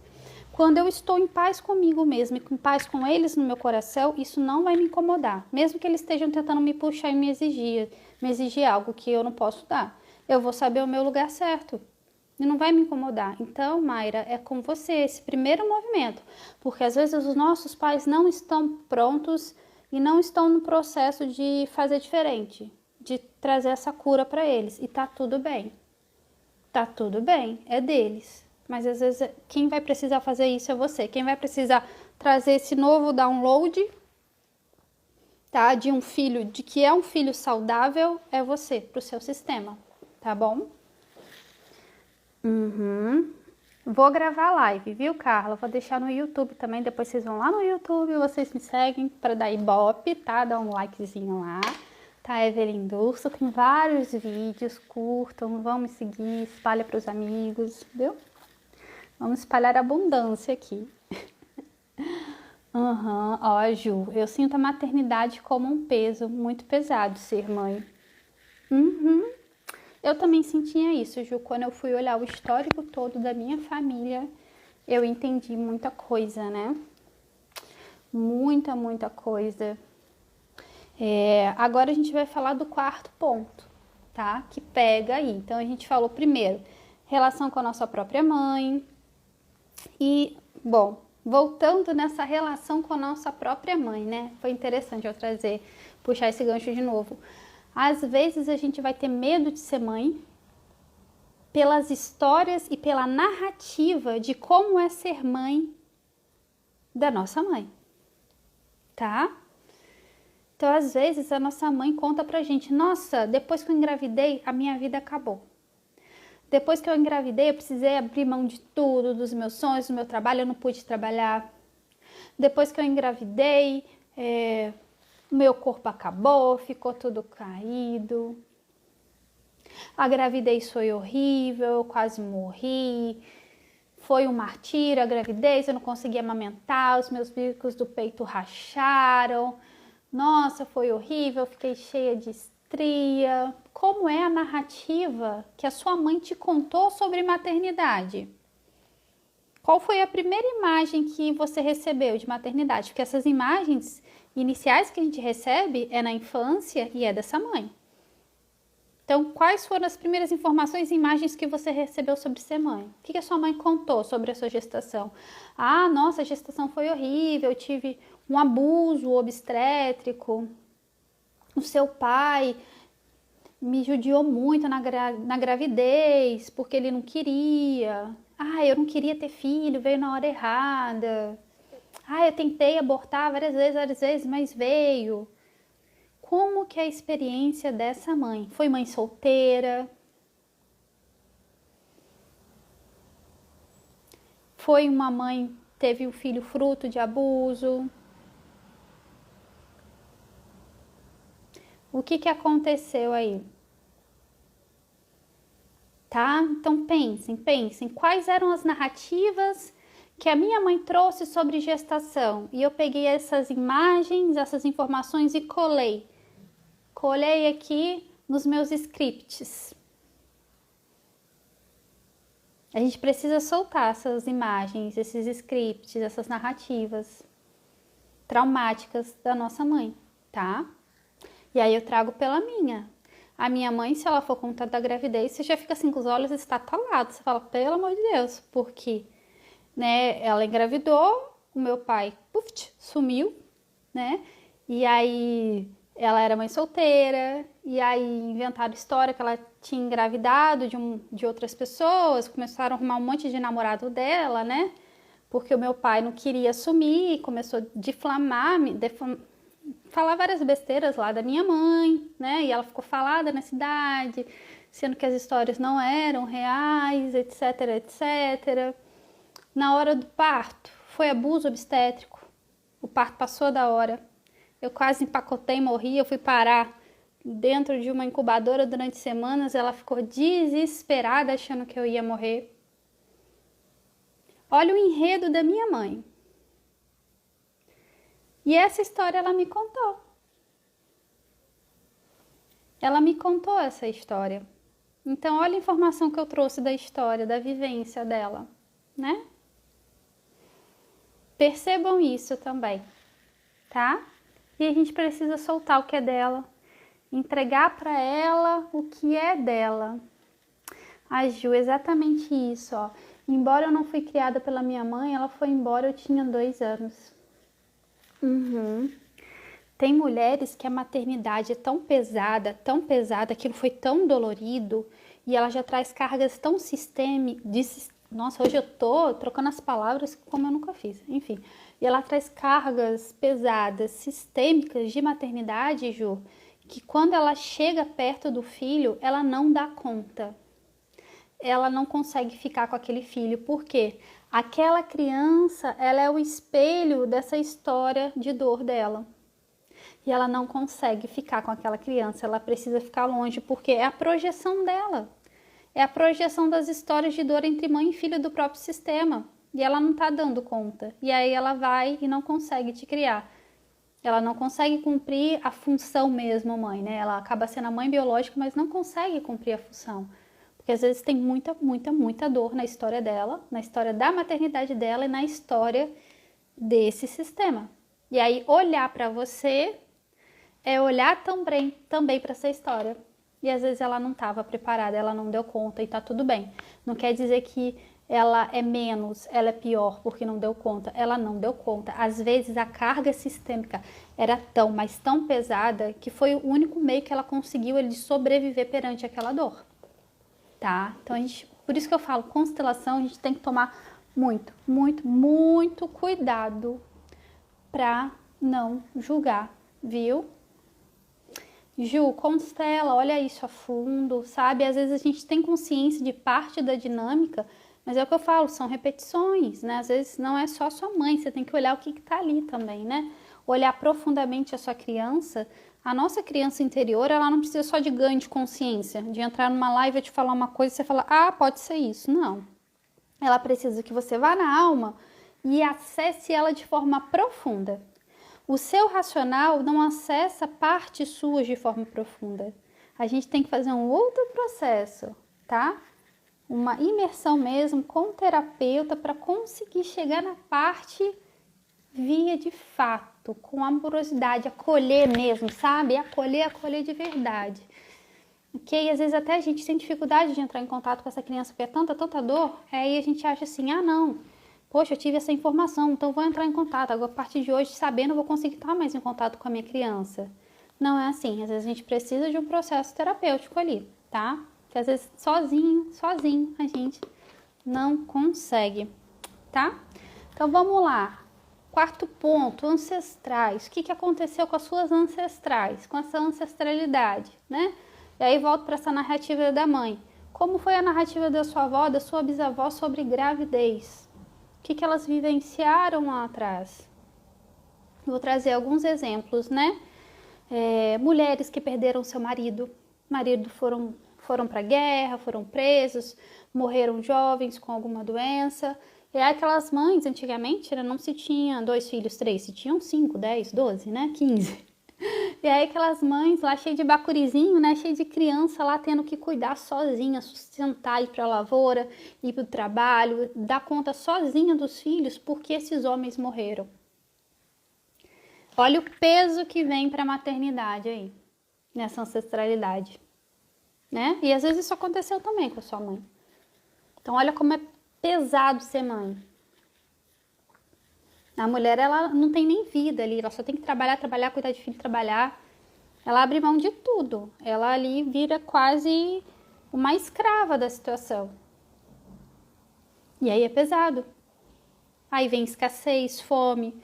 Quando eu estou em paz comigo mesmo e em paz com eles no meu coração, isso não vai me incomodar. Mesmo que eles estejam tentando me puxar e me exigir algo que eu não posso dar. Eu vou saber o meu lugar certo. E não vai me incomodar. Então, Mayra, é com você esse primeiro movimento. Porque às vezes os nossos pais não estão prontos e não estão no processo de fazer diferente, de trazer essa cura para eles. E tá tudo bem. Tá tudo bem, é deles. Mas às vezes quem vai precisar fazer isso é você. Quem vai precisar trazer esse novo download, tá? De um filho, de que é um filho saudável, é você, pro seu sistema, tá bom? Vou gravar live, viu, Carla? Vou deixar no YouTube também, depois vocês vão lá no YouTube, vocês me seguem para dar ibope, tá? Dá um likezinho lá. Tá, Evelyn Durso, tem vários vídeos, curtam, vão me seguir, espalha para os amigos, viu? Vamos espalhar abundância aqui. Ó, Ju, eu sinto a maternidade como um peso muito pesado ser mãe. Eu também sentia isso, Ju, quando eu fui olhar o histórico todo da minha família, eu entendi muita coisa, né? Muita coisa. Agora a gente vai falar do quarto ponto, tá? Que pega aí. Então a gente falou primeiro, relação com a nossa própria mãe. E, bom, voltando nessa relação com a nossa própria mãe, né? Foi interessante eu puxar esse gancho de novo. Às vezes a gente vai ter medo de ser mãe pelas histórias e pela narrativa de como é ser mãe da nossa mãe, tá? Então, às vezes, a nossa mãe conta pra gente, nossa, depois que eu engravidei, a minha vida acabou. Depois que eu engravidei, eu precisei abrir mão de tudo, dos meus sonhos, do meu trabalho, eu não pude trabalhar. Depois que eu engravidei, meu corpo acabou, ficou tudo caído. A gravidez foi horrível, eu quase morri. Foi um martírio a gravidez, eu não consegui amamentar, os meus bicos do peito racharam. Nossa, foi horrível, fiquei cheia de estria. Como é a narrativa que a sua mãe te contou sobre maternidade? Qual foi a primeira imagem que você recebeu de maternidade? Porque essas imagens iniciais que a gente recebe é na infância e é dessa mãe. Então, quais foram as primeiras informações e imagens que você recebeu sobre ser mãe? O que a sua mãe contou sobre a sua gestação? Ah, nossa, a gestação foi horrível, eu tive um abuso obstétrico. O seu pai me judiou muito na gravidez, porque ele não queria. Ah, eu não queria ter filho, veio na hora errada. Ah, eu tentei abortar várias vezes, mas veio. Como que é a experiência dessa mãe? Foi mãe solteira? Foi uma mãe, teve um filho fruto de abuso? O que aconteceu aí? Tá? Então pensem, quais eram as narrativas que a minha mãe trouxe sobre gestação? E eu peguei essas imagens, essas informações e colei aqui nos meus scripts. A gente precisa soltar essas imagens, esses scripts, essas narrativas traumáticas da nossa mãe, tá? E aí eu trago pela minha. A minha mãe, se ela for contar da gravidez, você já fica assim com os olhos estatalados. Você fala, pelo amor de Deus, porque, né, ela engravidou, o meu pai, sumiu, né? E aí ela era mãe solteira, e aí inventaram história que ela tinha engravidado de outras pessoas, começaram a arrumar um monte de namorado dela, né? Porque o meu pai não queria assumir, começou a difamar, falar várias besteiras lá da minha mãe, né? E ela ficou falada na cidade, sendo que as histórias não eram reais, etc, etc. Na hora do parto, foi abuso obstétrico. O parto passou da hora. Eu quase empacotei e morri. Eu fui parar dentro de uma incubadora durante semanas. Ela ficou desesperada, achando que eu ia morrer. Olha o enredo da minha mãe. E essa história ela me contou. Ela me contou essa história. Então, olha a informação que eu trouxe da história, da vivência dela, né? Percebam isso também, tá? E a gente precisa soltar o que é dela, entregar para ela o que é dela. A Ju, exatamente isso, ó. Embora eu não fui criada pela minha mãe, ela foi embora, eu tinha 2 anos. Tem mulheres que a maternidade é tão pesada, aquilo foi tão dolorido, e ela já traz cargas tão sistêmicas. Nossa, hoje eu tô trocando as palavras como eu nunca fiz, enfim. E ela traz cargas pesadas, sistêmicas de maternidade, Ju, que quando ela chega perto do filho, ela não dá conta. Ela não consegue ficar com aquele filho, porque aquela criança, ela é o espelho dessa história de dor dela. E ela não consegue ficar com aquela criança, ela precisa ficar longe, porque é a projeção dela. É a projeção das histórias de dor entre mãe e filho do próprio sistema. E ela não tá dando conta. E aí ela vai e não consegue te criar. Ela não consegue cumprir a função mesmo, mãe, né? Ela acaba sendo a mãe biológica, mas não consegue cumprir a função. Porque às vezes tem muita dor na história dela, na história da maternidade dela e na história desse sistema. E aí olhar para você é olhar também para essa história. E às vezes ela não estava preparada, ela não deu conta e tá tudo bem. Não quer dizer que ela é menos, ela é pior porque não deu conta. Ela não deu conta. Às vezes a carga sistêmica era mas tão pesada, que foi o único meio que ela conseguiu de sobreviver perante aquela dor. Tá? Então por isso que eu falo, constelação, a gente tem que tomar muito cuidado para não julgar, viu? Ju, constela, olha isso a fundo, sabe? Às vezes a gente tem consciência de parte da dinâmica, mas é o que eu falo, são repetições, né? Às vezes não é só a sua mãe, você tem que olhar o que tá ali também, né? Olhar profundamente a sua criança. A nossa criança interior, ela não precisa só de ganho de consciência, de entrar numa live e te falar uma coisa e você falar, ah, pode ser isso. Não. Ela precisa que você vá na alma e acesse ela de forma profunda. O seu racional não acessa partes suas de forma profunda. A gente tem que fazer um outro processo, tá? Uma imersão mesmo com o terapeuta para conseguir chegar na parte via de fato, com amorosidade, acolher mesmo, sabe? Acolher de verdade. Ok? Às vezes até a gente tem dificuldade de entrar em contato com essa criança porque é tanta dor, aí a gente acha assim, ah não, poxa, eu tive essa informação, então vou entrar em contato. Agora, a partir de hoje, sabendo, eu vou conseguir estar mais em contato com a minha criança. Não é assim. Às vezes a gente precisa de um processo terapêutico ali, tá? Que às vezes sozinho, a gente não consegue, tá? Então, vamos lá. 4º ponto, ancestrais. O que aconteceu com as suas ancestrais, com essa ancestralidade, né? E aí volto para essa narrativa da mãe. Como foi a narrativa da sua avó, da sua bisavó sobre gravidez? O que elas vivenciaram lá atrás? Vou trazer alguns exemplos, né? Mulheres que perderam seu marido foram para a guerra, foram presos, morreram jovens com alguma doença. E aquelas mães, antigamente, não se tinha 2 filhos, 3, se tinham 5, 10, 12, né? 15. E aí aquelas mães lá cheias de bacurizinho, né? Cheio de criança lá tendo que cuidar sozinha, sustentar, ir para a lavoura, ir para o trabalho, dar conta sozinha dos filhos porque esses homens morreram. Olha o peso que vem para a maternidade aí, nessa ancestralidade, né? E às vezes isso aconteceu também com a sua mãe. Então olha como é pesado ser mãe. A mulher, ela não tem nem vida ali, ela só tem que trabalhar, cuidar de filho, trabalhar. Ela abre mão de tudo. Ela ali vira quase uma escrava da situação. E aí é pesado. Aí vem escassez, fome.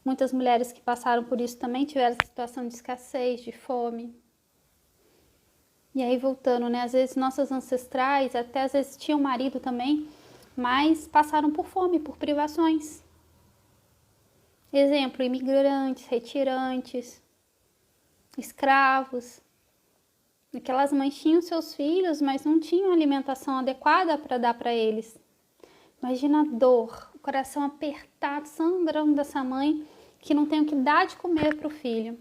Muitas mulheres que passaram por isso também tiveram essa situação de escassez, de fome. E aí voltando, né? Às vezes nossas ancestrais, até às vezes tinham marido também, mas passaram por fome, por privações. Exemplo, imigrantes, retirantes, escravos. Aquelas mães tinham seus filhos, mas não tinham alimentação adequada para dar para eles. Imagina a dor, o coração apertado, sangrando dessa mãe que não tem o que dar de comer para o filho.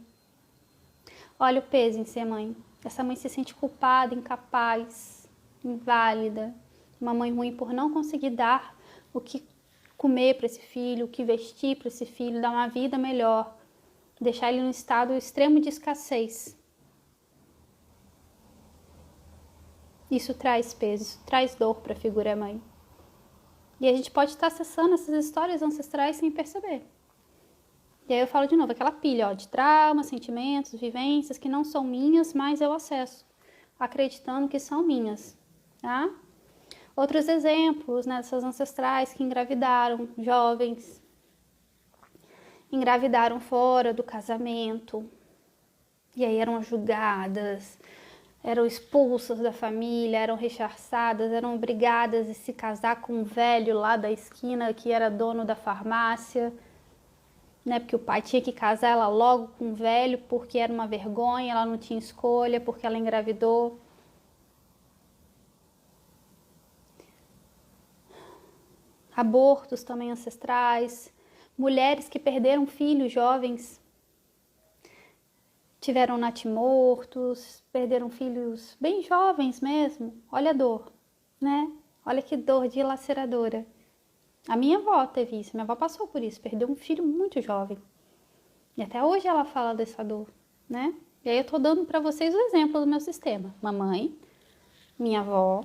Olha o peso em ser mãe. Essa mãe se sente culpada, incapaz, inválida. Uma mãe ruim por não conseguir dar o que comer para esse filho, o que vestir para esse filho, dar uma vida melhor, deixar ele num estado extremo de escassez. Isso traz peso, isso traz dor para a figura mãe. E a gente pode estar acessando essas histórias ancestrais sem perceber. E aí eu falo de novo, aquela pilha de traumas, sentimentos, vivências que não são minhas, mas eu acesso, acreditando que são minhas, tá? Outros exemplos, né, dessas ancestrais que engravidaram jovens, engravidaram fora do casamento, e aí eram julgadas, eram expulsas da família, eram rechaçadas, eram obrigadas a se casar com um velho lá da esquina que era dono da farmácia, né? Porque o pai tinha que casar ela logo com um velho porque era uma vergonha, ela não tinha escolha, porque ela engravidou. Abortos também ancestrais, mulheres que perderam filhos jovens, tiveram natimortos, perderam filhos bem jovens mesmo. Olha a dor, né? Olha que dor dilaceradora. A minha avó teve isso, minha avó passou por isso, perdeu um filho muito jovem. E até hoje ela fala dessa dor, né? E aí eu tô dando para vocês o exemplo do meu sistema. Mamãe, minha avó.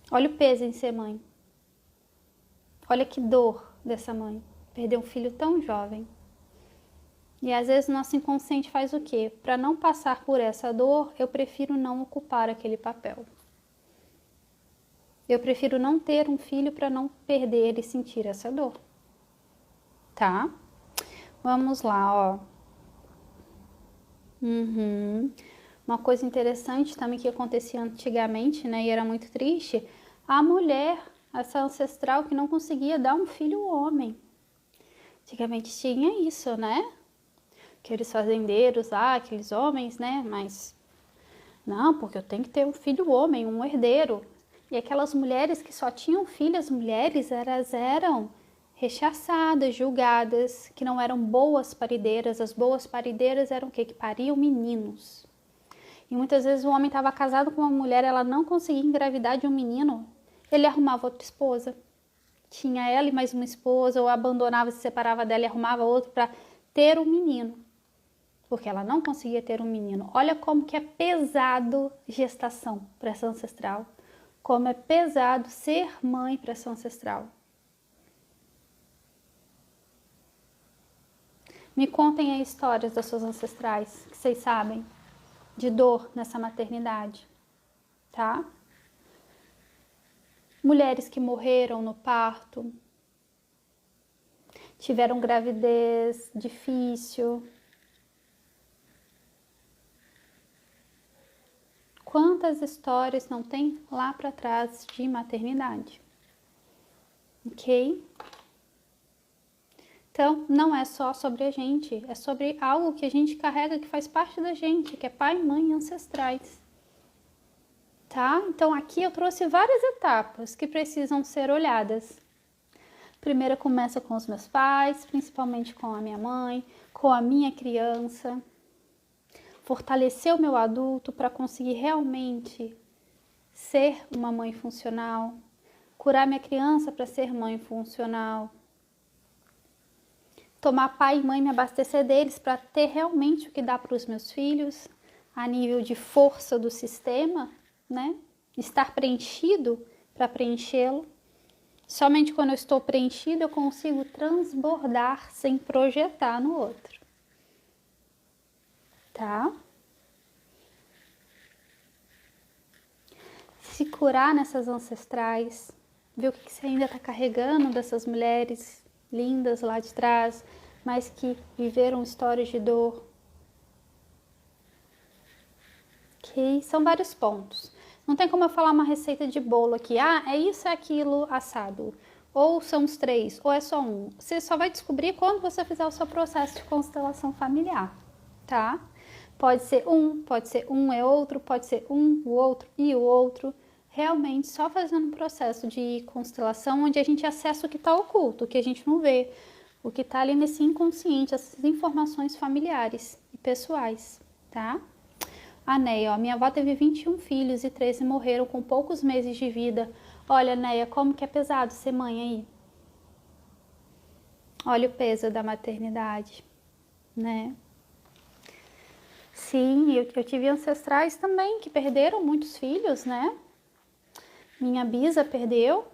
Olha o peso em ser mãe. Olha que dor dessa mãe, perder um filho tão jovem. E às vezes o nosso inconsciente faz o quê? Para não passar por essa dor, eu prefiro não ocupar aquele papel. Eu prefiro não ter um filho para não perder e sentir essa dor. Tá? Vamos lá, ó. Uma coisa interessante também que acontecia antigamente, né, e era muito triste, a mulher, essa ancestral que não conseguia dar um filho homem. Antigamente tinha isso, né? Aqueles fazendeiros lá, aqueles homens, né? Mas não, porque eu tenho que ter um filho homem, um herdeiro. E aquelas mulheres que só tinham filhas mulheres, elas eram rechaçadas, julgadas, que não eram boas parideiras. As boas parideiras eram o quê? Que pariam meninos. E muitas vezes o homem estava casado com uma mulher, ela não conseguia engravidar de um menino, ele arrumava outra esposa. Tinha ela e mais uma esposa, ou abandonava, se separava dela e arrumava outro para ter um menino. Porque ela não conseguia ter um menino. Olha como que é pesado gestação para essa ancestral. Como é pesado ser mãe para essa ancestral. Me contem aí histórias das suas ancestrais, que vocês sabem, de dor nessa maternidade, tá? Mulheres que morreram no parto, tiveram gravidez difícil. Quantas histórias não tem lá para trás de maternidade? ok? Então, não é só sobre a gente, é sobre algo que a gente carrega, que faz parte da gente, que é pai, mãe e ancestrais. Tá? Então, aqui eu trouxe várias etapas que precisam ser olhadas. Primeiro começa com os meus pais, principalmente com a minha mãe, com a minha criança. Fortalecer o meu adulto para conseguir realmente ser uma mãe funcional. Curar minha criança para ser mãe funcional. Tomar pai e mãe, me abastecer deles para ter realmente o que dar para os meus filhos, a nível de força do sistema, né? Estar preenchido para preenchê-lo. Somente quando eu estou preenchido eu consigo transbordar sem projetar no outro. Tá? Se curar nessas ancestrais, ver o que você ainda está carregando dessas mulheres lindas lá de trás, mas que viveram histórias de dor. Ok? São vários pontos. Não tem como eu falar uma receita de bolo aqui. Ah, é isso, é aquilo, assado. Ou são os três, ou é só um. Você só vai descobrir quando você fizer o seu processo de constelação familiar, tá? Pode ser um é outro, pode ser um, o outro e o outro. Realmente só fazendo um processo de constelação onde a gente acessa o que está oculto, o que a gente não vê, o que está ali nesse inconsciente, essas informações familiares e pessoais, tá? A Neia, ó, minha avó teve 21 filhos e 13 morreram com poucos meses de vida. Olha, Neia, como que é pesado ser mãe aí. Olha o peso da maternidade, né? Sim, eu tive ancestrais também que perderam muitos filhos, né? Minha bisa perdeu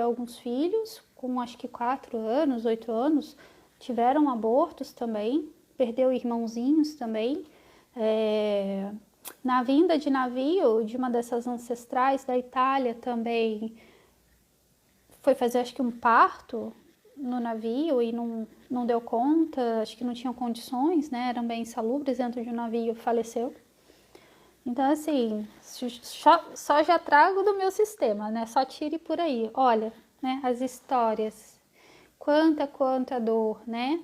alguns filhos com acho que 4 anos, 8 anos. Tiveram abortos também, perdeu irmãozinhos também. Na vinda de navio de uma dessas ancestrais da Itália também foi fazer acho que um parto no navio e não deu conta, acho que não tinham condições, né? Eram bem insalubres dentro de um navio, faleceu. Então, assim, só já trago do meu sistema, né? Só tire por aí. Olha, né? As histórias. Quanta dor, né?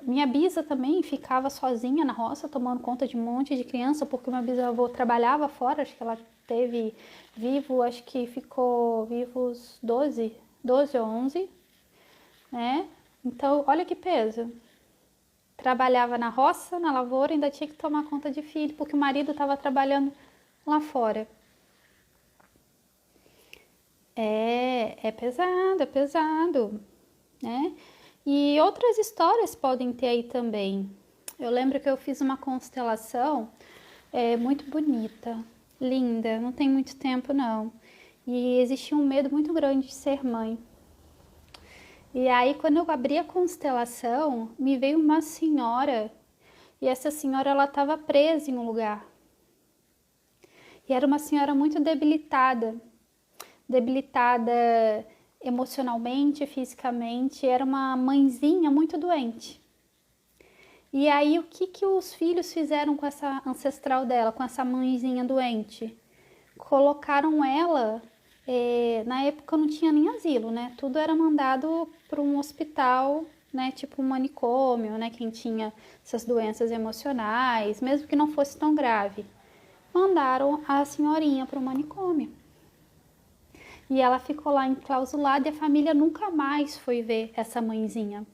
Minha bisa também ficava sozinha na roça, tomando conta de um monte de criança, porque meu bisavô trabalhava fora, acho que ela teve vivo, acho que ficou vivos 12 ou 11, né? Então, olha que peso. Trabalhava na roça, na lavoura, ainda tinha que tomar conta de filho, porque o marido estava trabalhando lá fora. É pesado, né? E outras histórias podem ter aí também. Eu lembro que eu fiz uma constelação muito bonita, linda, não tem muito tempo não. E existia um medo muito grande de ser mãe. E aí, quando eu abri a constelação, me veio uma senhora, e essa senhora ela estava presa em um lugar. E era uma senhora muito debilitada emocionalmente, fisicamente, era uma mãezinha muito doente. E aí, o que os filhos fizeram com essa ancestral dela, com essa mãezinha doente? Colocaram ela, na época não tinha nem asilo, né? Tudo era mandado para um hospital, né? Tipo um manicômio, né? Quem tinha essas doenças emocionais, mesmo que não fosse tão grave. Mandaram a senhorinha para o manicômio. E ela ficou lá enclausulada e a família nunca mais foi ver essa mãezinha.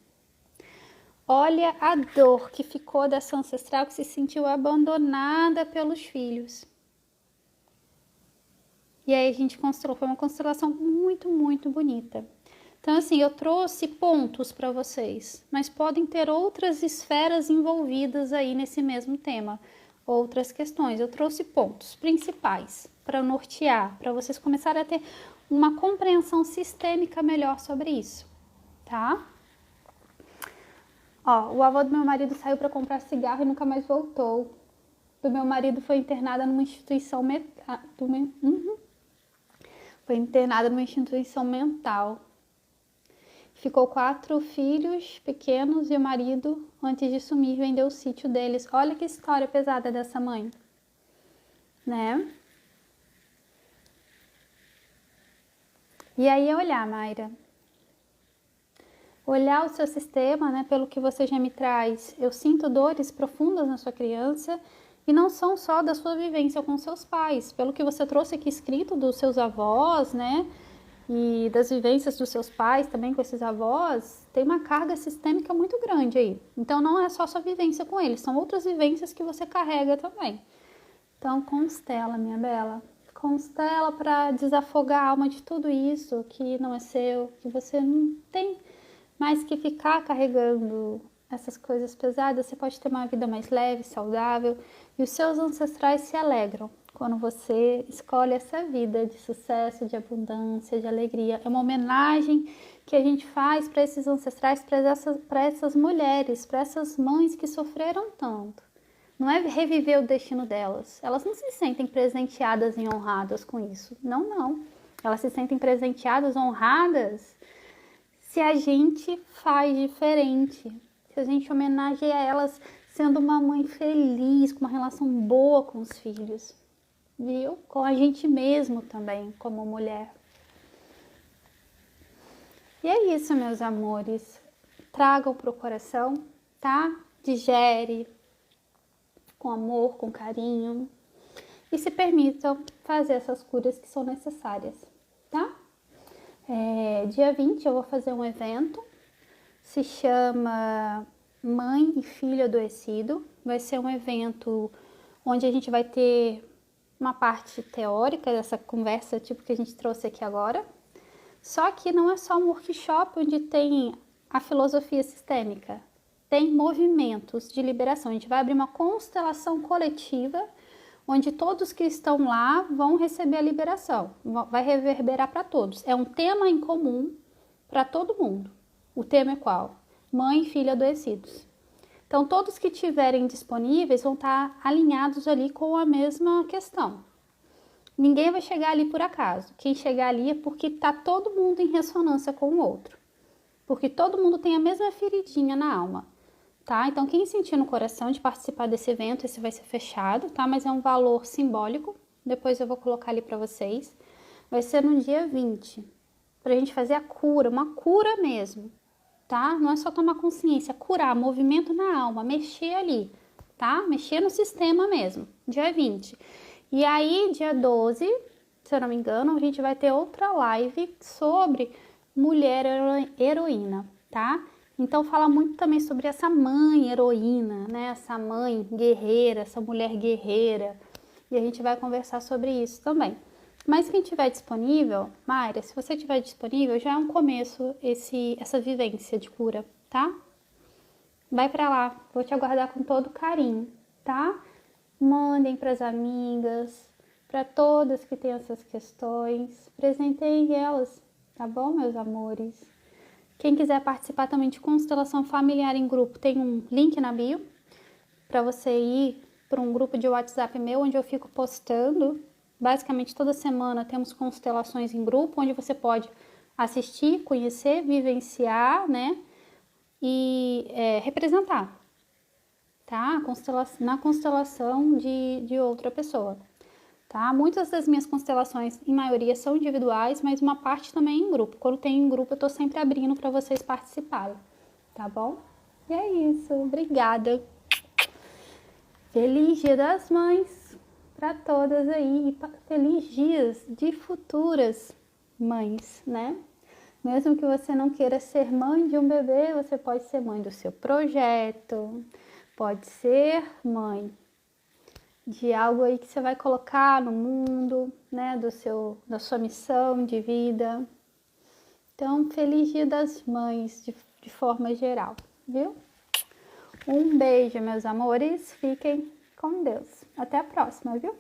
Olha a dor que ficou dessa ancestral que se sentiu abandonada pelos filhos. E aí a gente constelou, foi uma constelação muito, muito bonita. Então, assim, eu trouxe pontos para vocês, mas podem ter outras esferas envolvidas aí nesse mesmo tema, outras questões. Eu trouxe pontos principais para nortear, para vocês começarem a ter uma compreensão sistêmica melhor sobre isso, tá? Ó, o avô do meu marido saiu para comprar cigarro e nunca mais voltou. Do meu marido foi internada numa instituição foi internada numa instituição mental. Ficou 4 filhos pequenos e o marido, antes de sumir, vendeu o sítio deles. Olha que história pesada dessa mãe, né? E aí é olhar, Mayra. Olhar o seu sistema, né, pelo que você já me traz. Eu sinto dores profundas na sua criança e não são só da sua vivência com seus pais. Pelo que você trouxe aqui escrito dos seus avós, né, e das vivências dos seus pais também com esses avós, tem uma carga sistêmica muito grande aí. Então não é só sua vivência com eles, são outras vivências que você carrega também. Então constela, minha bela. Constela para desafogar a alma de tudo isso que não é seu, que você não tem mais que ficar carregando essas coisas pesadas. Você pode ter uma vida mais leve, saudável, e os seus ancestrais se alegram quando você escolhe essa vida de sucesso, de abundância, de alegria. É uma homenagem que a gente faz para esses ancestrais, para essas mulheres, para essas mães que sofreram tanto. Não é reviver o destino delas. Elas não se sentem presenteadas e honradas com isso. Não, não. Elas se sentem presenteadas, honradas, se a gente faz diferente. Se a gente homenageia elas sendo uma mãe feliz, com uma relação boa com os filhos. Viu? Com a gente mesmo também, como mulher. E é isso, meus amores. Tragam pro coração, tá? Digere com amor, com carinho. E se permitam fazer essas curas que são necessárias, tá? Dia 20 eu vou fazer um evento. Se chama Mãe e Filho Adoecido. Vai ser um evento onde a gente vai ter uma parte teórica dessa conversa, tipo que a gente trouxe aqui agora. Só que não é só um workshop onde tem a filosofia sistêmica. Tem movimentos de liberação. A gente vai abrir uma constelação coletiva, onde todos que estão lá vão receber a liberação. Vai reverberar para todos. É um tema em comum para todo mundo. O tema é qual? Mãe e filho adoecidos. Então, todos que estiverem disponíveis vão estar alinhados ali com a mesma questão. Ninguém vai chegar ali por acaso. Quem chegar ali é porque está todo mundo em ressonância com o outro. Porque todo mundo tem a mesma feridinha na alma, tá? Então, quem sentir no coração de participar desse evento, esse vai ser fechado, tá? Mas é um valor simbólico. Depois eu vou colocar ali para vocês. Vai ser no dia 20, pra gente fazer a cura, uma cura mesmo. Tá? Não é só tomar consciência, curar, movimento na alma, mexer ali, tá? Mexer no sistema mesmo, dia 20. E aí, dia 12, se eu não me engano, a gente vai ter outra live sobre mulher heroína, tá? Então, fala muito também sobre essa mãe heroína, né? Essa mãe guerreira, essa mulher guerreira. E a gente vai conversar sobre isso também. Mas quem tiver disponível, Mayra, se você tiver disponível, já é um começo essa vivência de cura, tá? Vai pra lá, vou te aguardar com todo carinho, tá? Mandem pras amigas, para todas que têm essas questões, presenteiem elas, tá bom, meus amores? Quem quiser participar também de constelação familiar em grupo, tem um link na bio para você ir para um grupo de WhatsApp meu, onde eu fico postando. Basicamente, toda semana temos constelações em grupo, onde você pode assistir, conhecer, vivenciar, né? E representar, tá? Na constelação de outra pessoa, tá? Muitas das minhas constelações, em maioria, são individuais, mas uma parte também em grupo. Quando tem em grupo, eu tô sempre abrindo para vocês participarem, tá bom? E é isso, obrigada. Feliz Dia das Mães para todas aí, e feliz dias de futuras mães, né? Mesmo que você não queira ser mãe de um bebê, você pode ser mãe do seu projeto, pode ser mãe de algo aí que você vai colocar no mundo, né? Da sua missão de vida. Então, feliz Dia das Mães de forma geral, viu? Um beijo, meus amores. Fiquem com Deus. Até a próxima, viu?